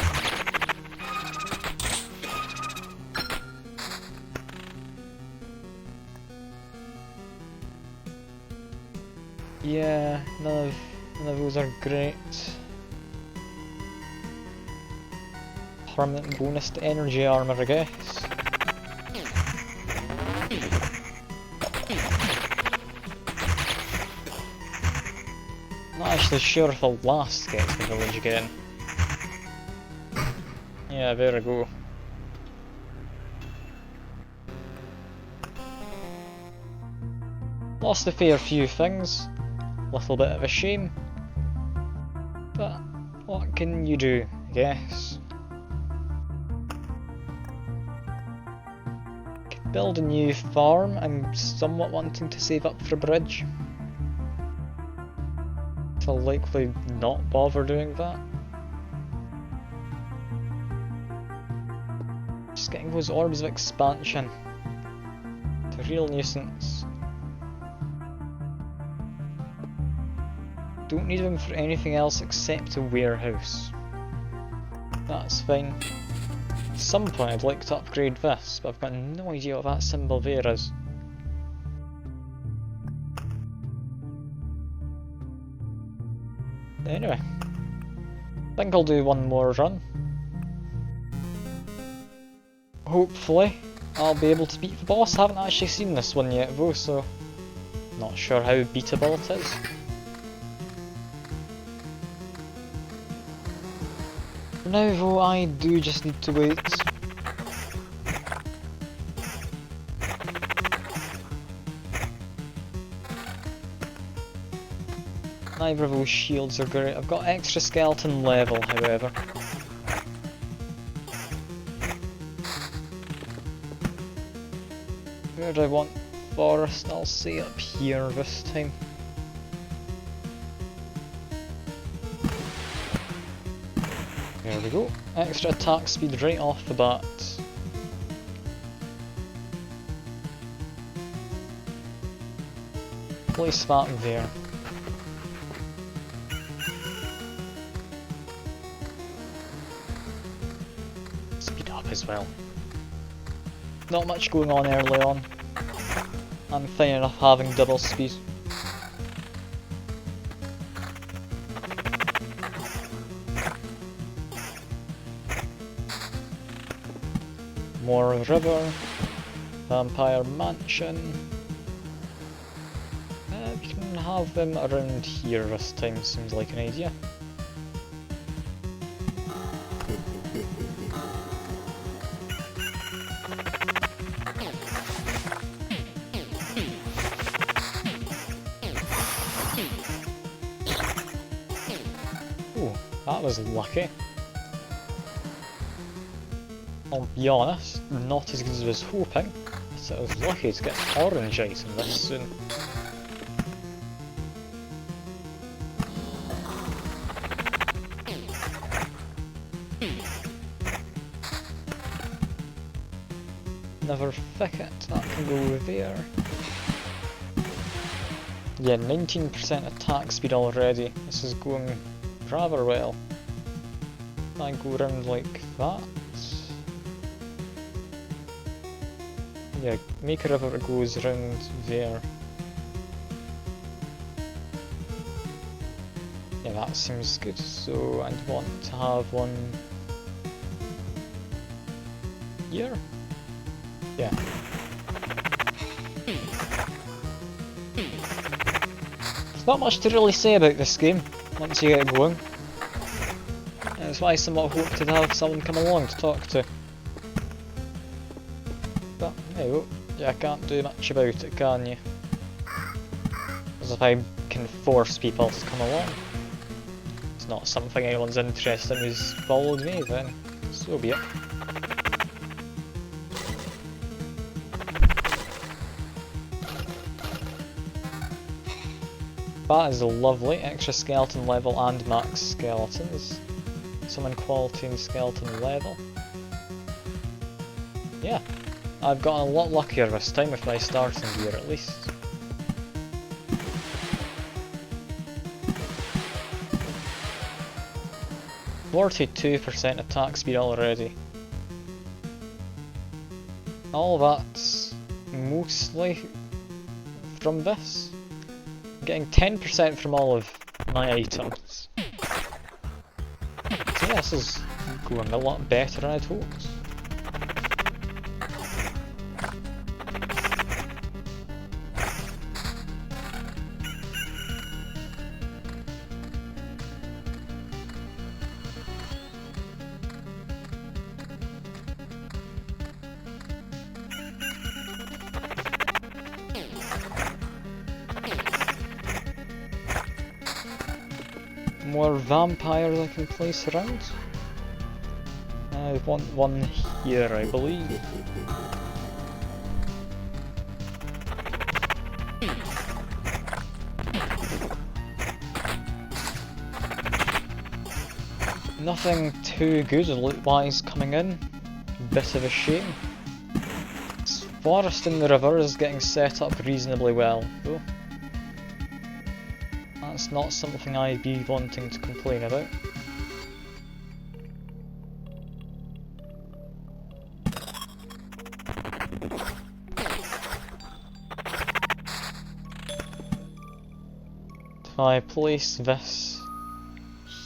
Yeah, none of those are great. Permanent bonus to energy armor, I guess. Not actually sure if I'll last get to the village again. Yeah, there I go. Lost a fair few things. Little bit of a shame. But what can you do, I guess? Build a new farm. I'm somewhat wanting to save up for a bridge. I'll likely not bother doing that. Just getting those orbs of expansion. It's a real nuisance. Don't need them for anything else except a warehouse. That's fine. At some point I'd like to upgrade this, but I've got no idea what that symbol there is. Anyway, I think I'll do one more run. Hopefully I'll be able to beat the boss. I haven't actually seen this one yet though, so not sure how beatable it is. For now though, I do just need to wait. Neither of those shields are great. I've got extra skeleton level, however. Where do I want forest? I'll say up here this time. There we go. Extra attack speed right off the bat. Place that there. As well. Not much going on early on. I'm fine enough having double speed. More river, vampire mansion. We can have them around here this time, seems like an idea. That was lucky. I'll be honest, not as good as I was hoping, but I was lucky to get orange item this soon. Another thicket, that can go there. Yeah, 19% attack speed already. This is going rather well. I go around like that. Yeah, make a river that goes around there. Yeah, that seems good. So I'd want to have one here. Yeah. There's not much to really say about this game once you get it going. That's why I somewhat hope to have someone come along to talk to. But there you go. Yeah, I can't do much about it, can you? As if I can force people to come along. It's not something anyone's interested in who's followed me, then so be it. That is lovely. Extra skeleton level and max skeletons. Summon quality and skeleton level. Yeah, I've gotten a lot luckier this time with my starting gear at least. %42% attack speed already. All that's mostly from this. I'm getting 10% from all of my items. So yeah, this is going a lot better than I'd hoped. More vampires I can place around. I want one here, I believe. Nothing too good loot-wise coming in. Bit of a shame. This forest in the river is getting set up reasonably well, though. That's not something I'd be wanting to complain about. If I place this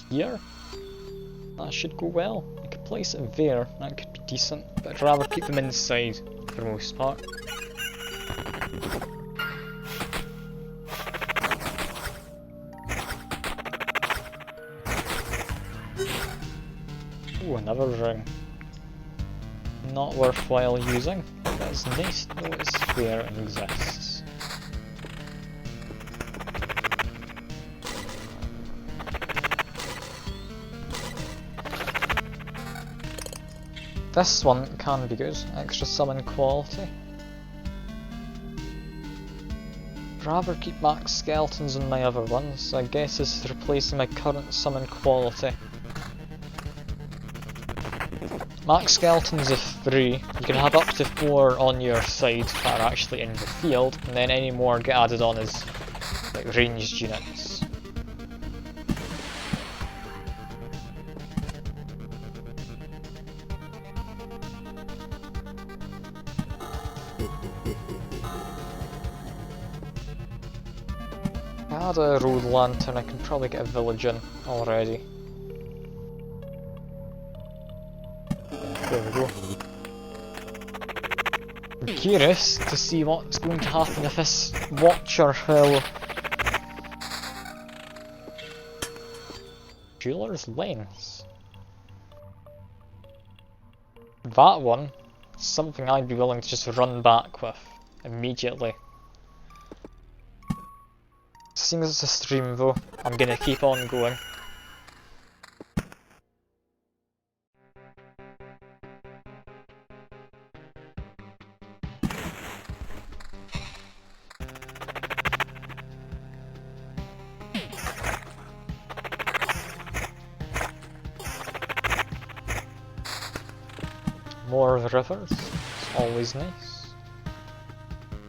here, that should go well. I could place it there, that could be decent, but I'd rather keep them inside for the most part. Ooh, another ring. Not worthwhile using, but it's nice to know it's there and exists. This one can be good, extra summon quality. Rather keep max skeletons on my other ones, I guess this is replacing my current summon quality. Max skeletons are free, you can have up to 4 on your side that are actually in the field, and then any more get added on as like ranged units. If I had a road lantern, I could probably get a village in already. There we go. I'm curious to see what's going to happen if this watcher will... Jeweler's lens. That one is something I'd be willing to just run back with immediately. Seeing as it's a stream though, I'm gonna keep on going. More rivers, it's always nice.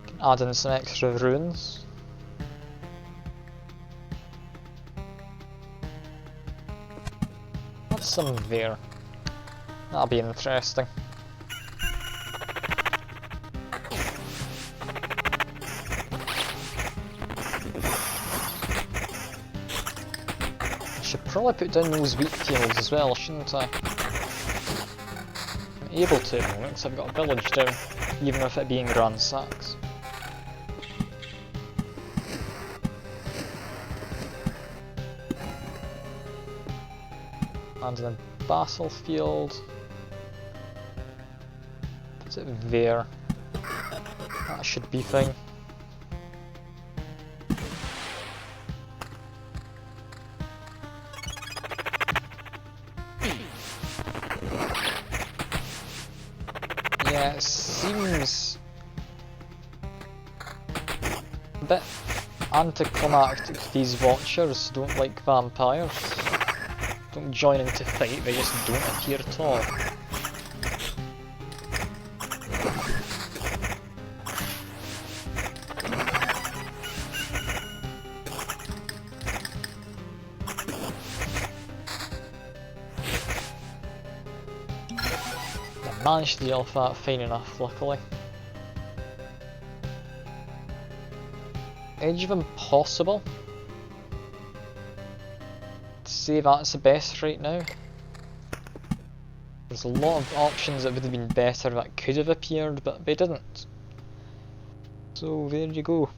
Can add in some extra ruins. Have some there. That'll be interesting. I should probably put down those wheat fields as well, shouldn't I? Able to, because I've got a village down, even with it being ransacked. And then Battlefield. Put it there. That should be fine. Yeah, it seems a bit anticlimactic. These watchers don't like vampires. Don't join into fight, they just don't appear at all. I managed to deal with that fine enough, luckily. Edge of Impossible. Say that's the best right now. There's a lot of options that would have been better that could have appeared, but they didn't. So there you go.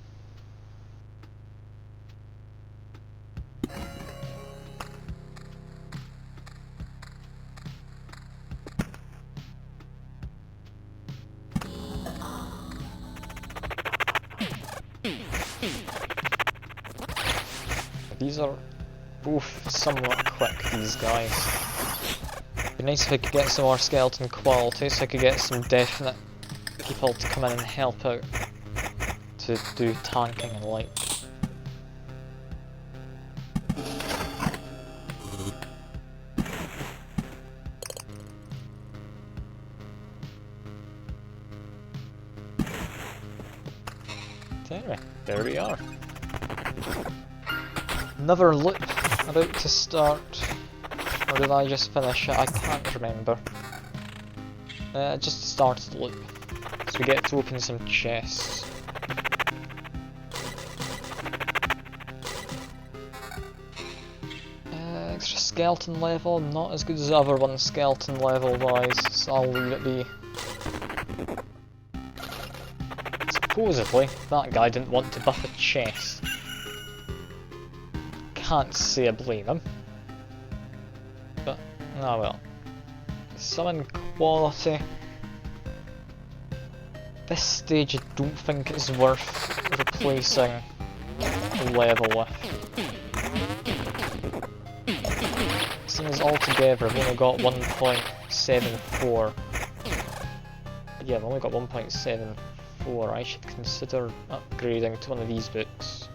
These are both somewhat quick, these guys. It'd be nice if I could get some more skeleton quality, so I could get some definite people to come in and help out to do tanking and like. Anyway, there we are. Another loop about to start. Or did I just finish it? I can't remember. Just started the loop. So we get to open some chests. Extra skeleton level, not as good as the other one skeleton level wise, so I'll leave it be. Supposedly, that guy didn't want to buff a chest. Can't say I blame him. But, ah well. Summon quality. This stage I don't think it's worth replacing level with. Seeing as altogether I've only got 1.74. Yeah, I've only got 1.74. I should consider upgrading to one of these books.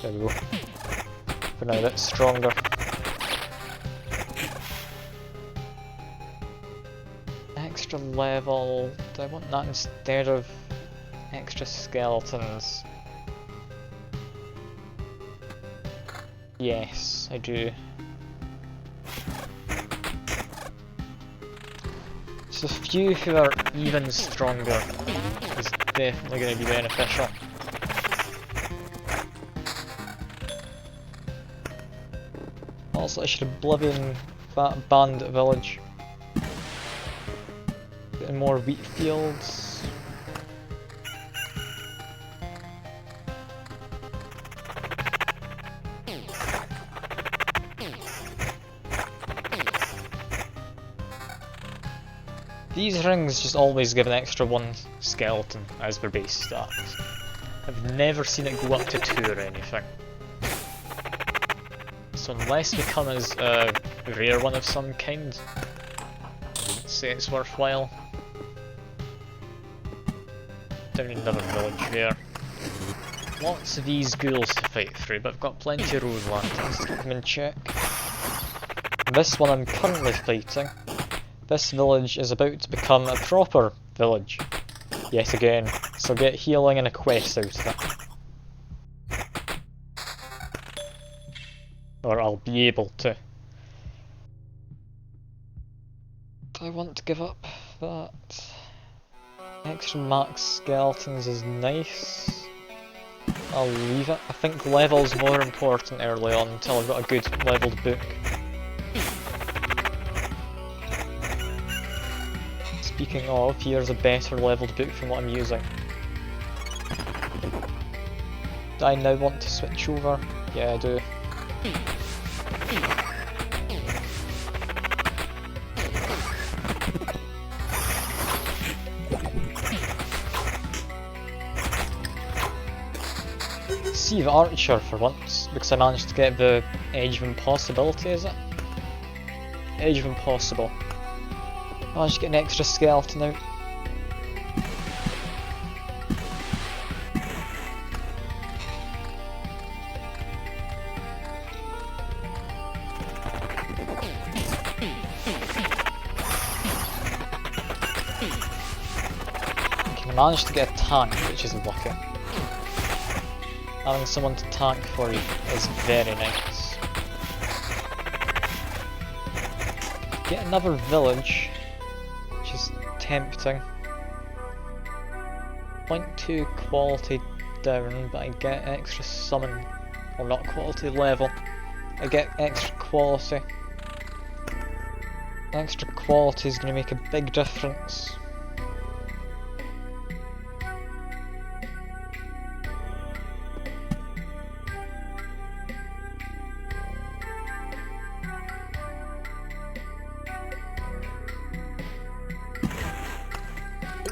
There we go. For now, that's stronger. Extra level. Do I want that instead of extra skeletons? Yes, I do. So a few who are even stronger is definitely going to be beneficial. Also, I should oblivion that bandit village. Getting more wheat fields. These rings just always give an extra 1 skeleton as their base stats. I've never seen it go up to 2 or anything. So unless we come as a rare one of some kind, I wouldn't say it's worthwhile. Down in another village there. Lots of these ghouls to fight through, but I've got plenty of road lanterns to keep them in check. This one I'm currently fighting. This village is about to become a proper village, yet again, so get healing and a quest out of it. Or I'll be able to. Do I want to give up that? Extra max skeletons is nice. I'll leave it. I think level's more important early on until I've got a good leveled book. Speaking of, here's a better leveled book from what I'm using. Do I now want to switch over? Yeah, I do. See the archer for once, because I managed to get the Edge of Impossibility, is it? Edge of Impossible. Managed to get an extra skeleton out. Okay, managed to get a tank, which is lucky. Having someone to tank for you is very nice. Get another village, which is tempting. 0.2 quality down, but I get extra summon, or not quality level. I get extra quality. Extra quality is going to make a big difference.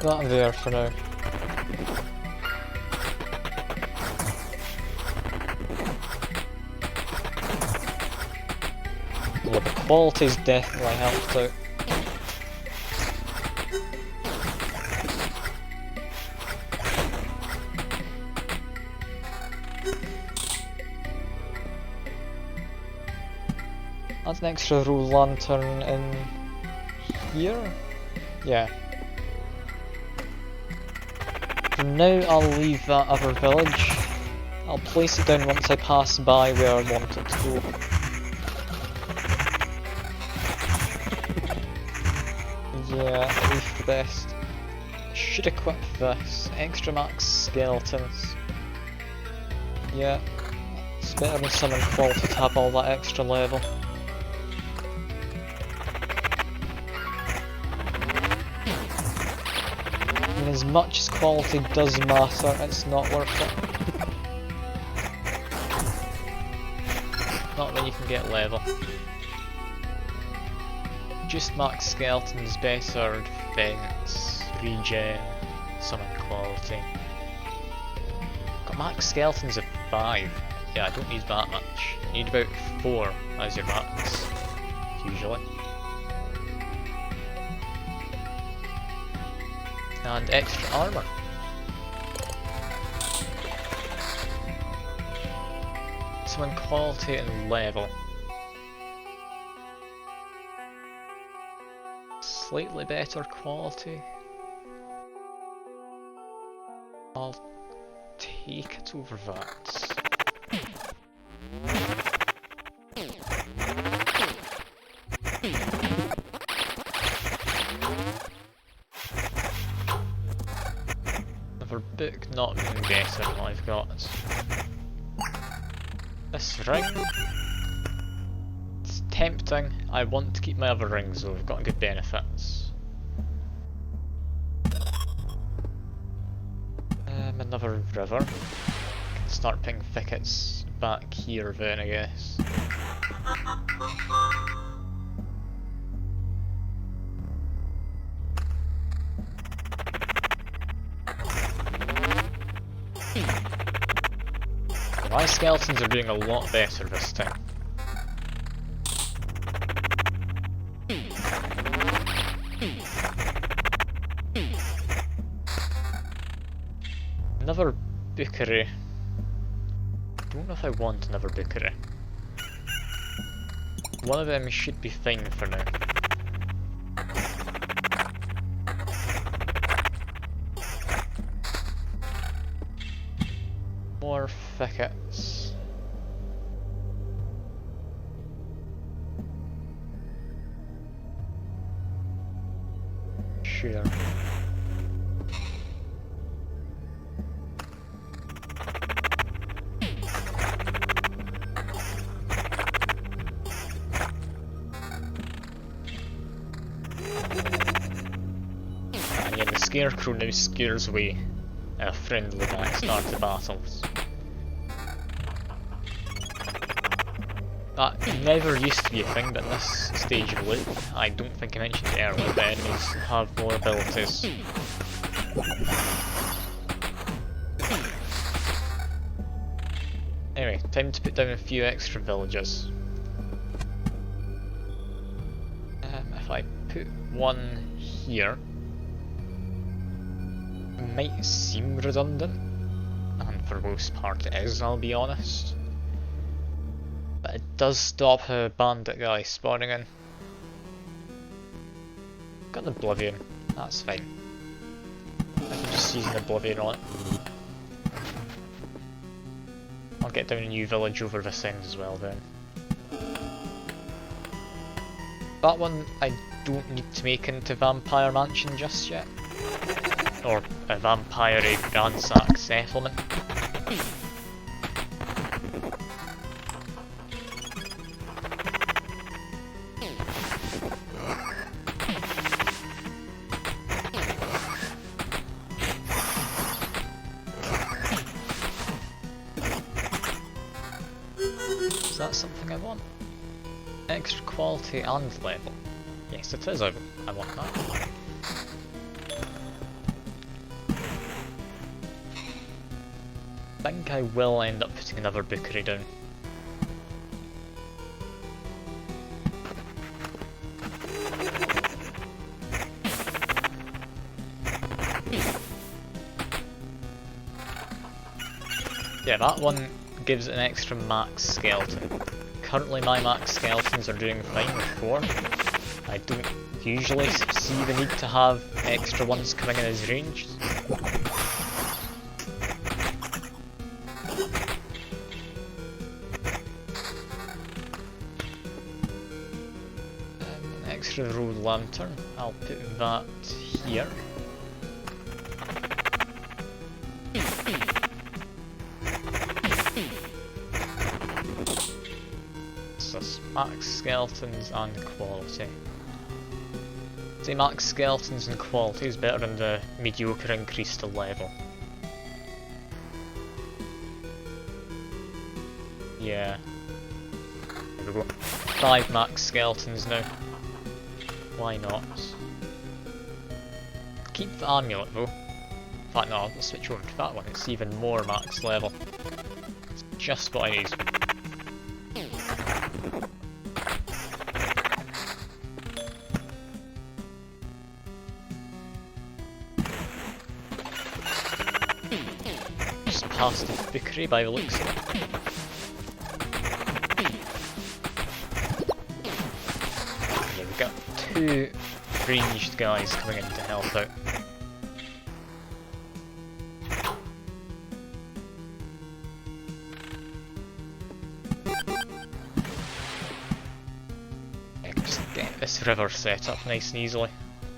That there for now. Well, the quality's definitely helped out. That's an extra road lantern in here? Yeah. For now, I'll leave that other village. I'll place it down once I pass by where I want it to go. Yeah, at least the best. Should equip this. Extra max skeletons. Yeah, it's better than summon quality to have all that extra level. And as much as quality does matter, it's not worth it. Not when you can get level. Just max skeletons better, defense, regen, summon quality. Got max skeletons of 5. Yeah, I don't need that much. You need about 4 as your max, usually. And extra armour. Summon quality and level. Slightly better quality. I'll take it over that. Another book not being better than what I've got. This ring. It's tempting. I want to keep my other rings though, I've got good benefits. Another river. Can start picking thickets back here then, I guess. My skeletons are doing a lot better this time. Another bookery. I don't know if I want another bookery. One of them should be fine for now. More thickets. Sure. And yeah, the scarecrow now scares away a friendly guy at start of battles. That never used to be a thing, but in this stage of loop, I don't think I mentioned it earlier, but enemies have more abilities. Anyway, time to put down a few extra villages. If I put one here, it might seem redundant, and for the most part it is, I'll be honest. But it does stop a bandit guy spawning in. Got an Oblivion, that's fine. I can just use an Oblivion on it. I'll get down a new village over this end as well then. That one I don't need to make into Vampire Mansion just yet. Or a Vampire Ransack Settlement. Is that something I want? Extra quality and level. Yes it is, I want that. I think I will end up putting another bookery down. Yeah, that one gives an extra max skeleton. Currently my max skeletons are doing fine with 4. I don't usually see the need to have extra ones coming in as ranged. extra road lantern. I'll put that here. So max skeletons and quality. Say max skeletons and quality is better than the mediocre increase to level. Yeah. There we go. 5 max skeletons now. Why not? Keep the amulet though. In fact no, I'll switch over to that one, it's even more max level. It's just what I need. Just past the bookery by the looks of it. Yeah, we've got 2 ranged guys coming in to help out. Just get this river set up nice and easily.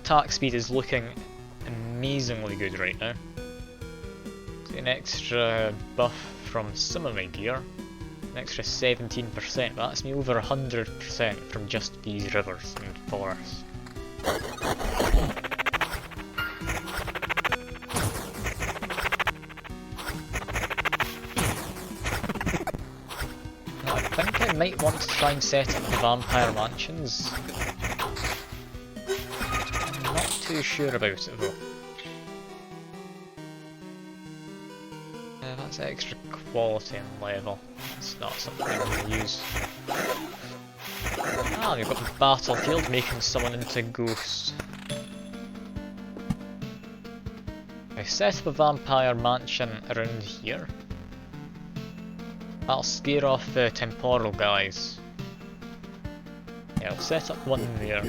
Attack speed is looking amazingly good right now. An extra buff from some of my gear, an extra 17%, that's me over 100% from just these rivers and forests. I think I might want to try and set up the vampire mansions. I'm not too sure about it though. That's extra quality and level. It's not something I'm going to use. Ah, we've got the battlefield making someone into ghosts. I set up a vampire mansion around here. That'll scare off the temporal guys. Yeah, I'll set up one there.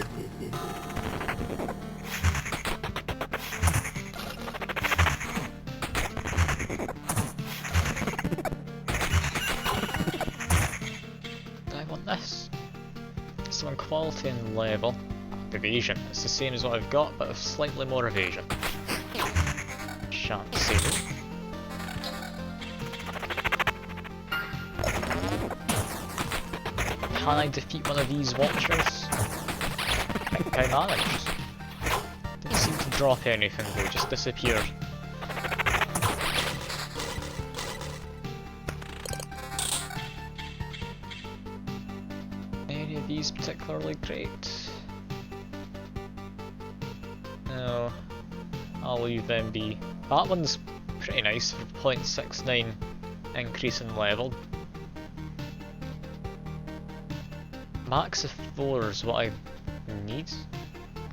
This. Some quality and level. Evasion. It's the same as what I've got, but with slightly more evasion. Shan't see it. Can I defeat one of these watchers? I think I managed. Didn't seem to drop anything though, just disappeared. These particularly great. No, I'll leave them be. That one's pretty nice for 0.69 increase in level. Max of 4 is what I need.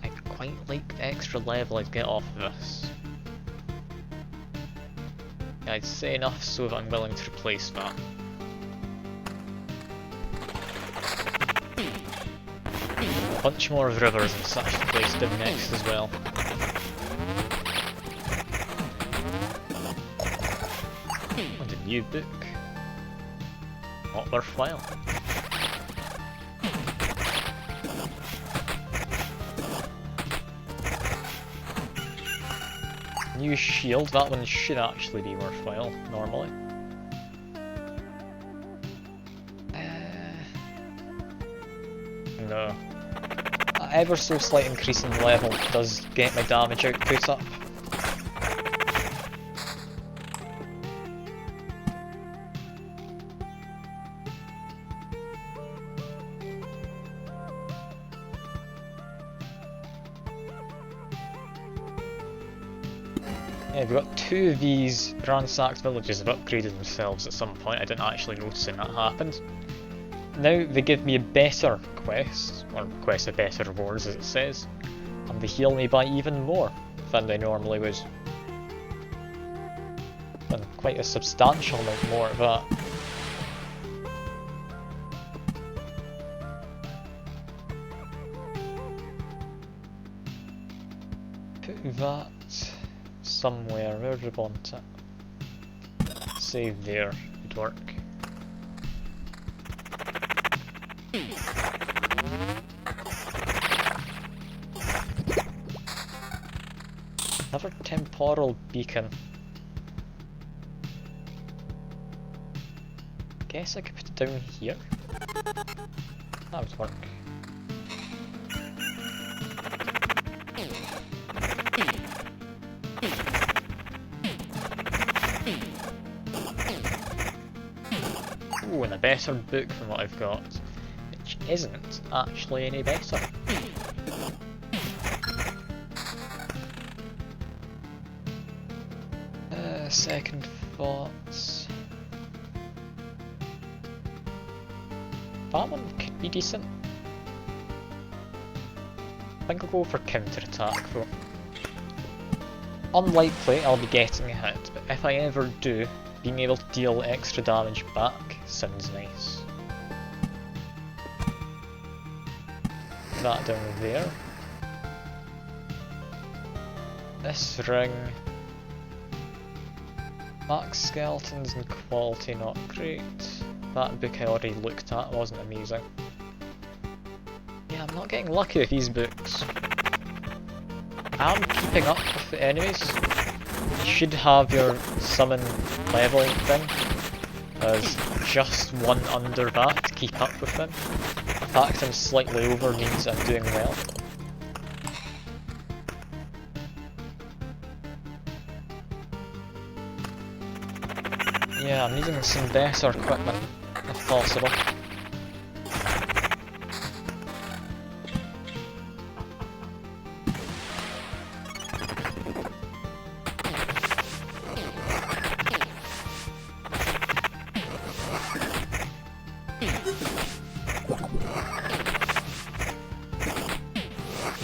I quite like the extra level I'd get off of this. Yeah, I'd say enough so that I'm willing to replace that. Bunch more of rivers and such to place down next as well. And a new book. Not worthwhile. New shield, that one should actually be worthwhile, normally. No. Ever so slight increase in level does get my damage output up. Yeah, we've got 2 of these ransacked villages have upgraded themselves at some point. I didn't actually notice when that happened. Now they give me a better quest, or quest of better rewards as it says, and they heal me by even more than they normally would. And quite a substantial amount more of that. Put that somewhere, where do we want it? Save there, would work. Another temporal beacon. Guess I could put it down here. That would work. Ooh, and a better book than what I've got, which isn't actually any better. Second thoughts. That one could be decent. I think I'll go for counter-attack though. Unlikely I'll be getting a hit, but if I ever do, being able to deal extra damage back sounds nice. That down there. This ring. Max skeletons and quality not great. That book I already looked at wasn't amazing. Yeah, I'm not getting lucky with these books. I'm keeping up with the enemies. You should have your summon level thing as just one under that to keep up with them. The fact I'm slightly over means I'm doing well. Yeah, I'm needing some better equipment, if possible.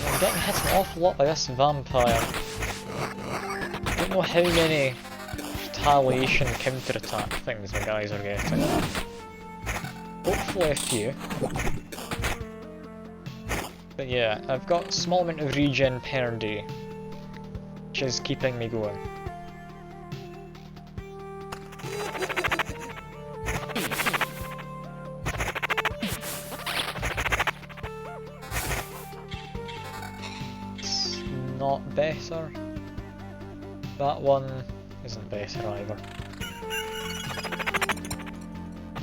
I'm getting hit an awful lot by this vampire. I don't know how many retaliation counter-attack things the guys are getting. Hopefully a few. But yeah, I've got a small amount of regen per day, which is keeping me going. It's not better. That one isn't better either.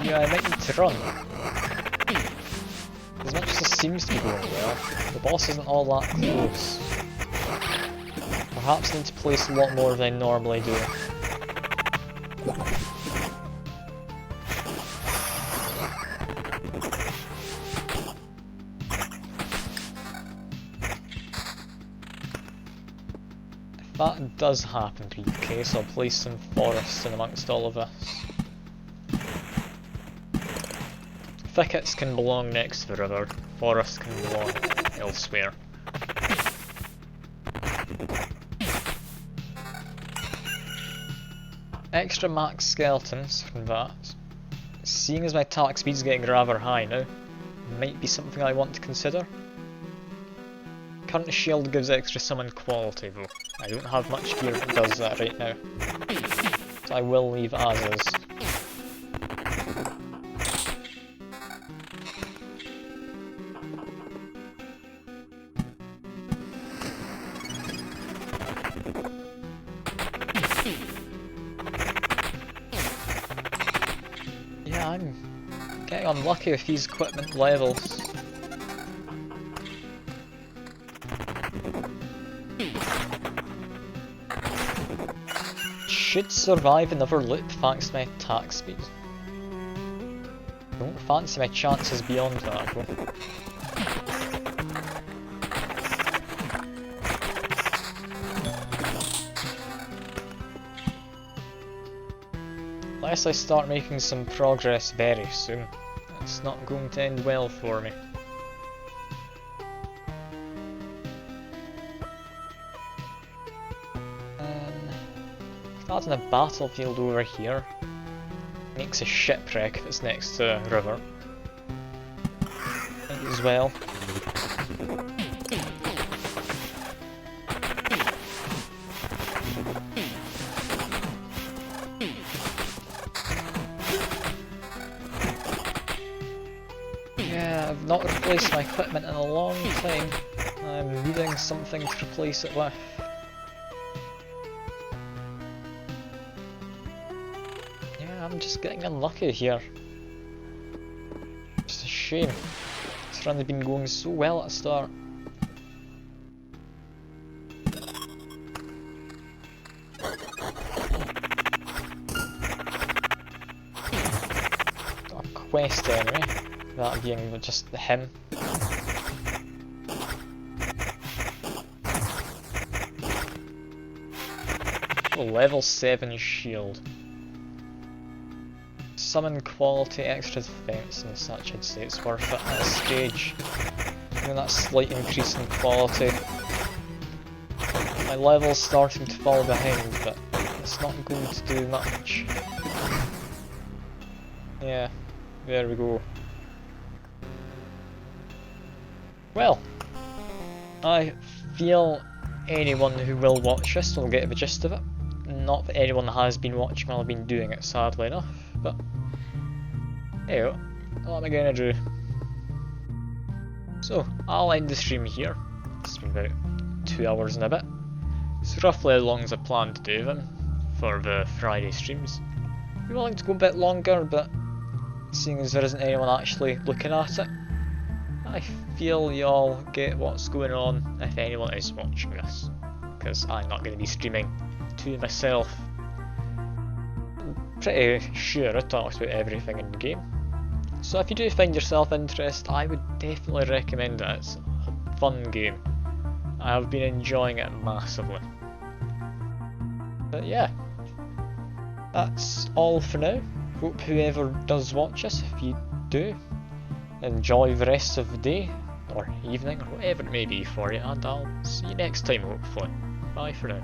Yeah, I might need to run. As much as this seems to be going well, the boss isn't all that close. Perhaps I need to place a lot more than I normally do. If that does happen to be the case, I'll place some forests in amongst all of this. Thickets can belong next to the river, forests can belong elsewhere. Extra max skeletons from that. Seeing as my attack speed's getting rather high now, might be something I want to consider. Current shield gives extra summon quality though. I don't have much gear that does that right now. So I will leave as is. Yeah, I'm getting unlucky with these equipment levels. Should survive another loop thanks to my attack speed. Don't fancy my chances beyond that though. Unless I start making some progress very soon, it's not going to end well for me. Starting a battlefield over here makes a shipwreck if it's next to a river as well. Yeah, I've not replaced my equipment in a long time. I'm needing something to replace it with. getting unlucky here. It's a shame. This run had been going so well at the start. Got a quest anyway, that being just him. Oh, level 7 shield. Summon quality extra defense and such, I'd say it's worth it at this stage. Even that slight increase in quality. My level's starting to fall behind, but it's not going to do much. Yeah, there we go. Well, I feel anyone who will watch this will get the gist of it. Not that anyone has been watching while I've been doing it, sadly enough, but hey, what am I gonna do? So, I'll end the stream here. It's been about 2 hours and a bit. It's roughly as long as I plan to do them for the Friday streams. I'd be willing to go a bit longer, but seeing as there isn't anyone actually looking at it, I feel y'all get what's going on if anyone is watching this, because I'm not going to be streaming to myself. I'm pretty sure I talked about everything in the game, so if you do find yourself interested, I would definitely recommend it. It's a fun game. I have been enjoying it massively. But yeah, that's all for now. Hope whoever does watch this, if you do, enjoy the rest of the day, or evening, or whatever it may be for you, and I'll see you next time hopefully. Bye for now.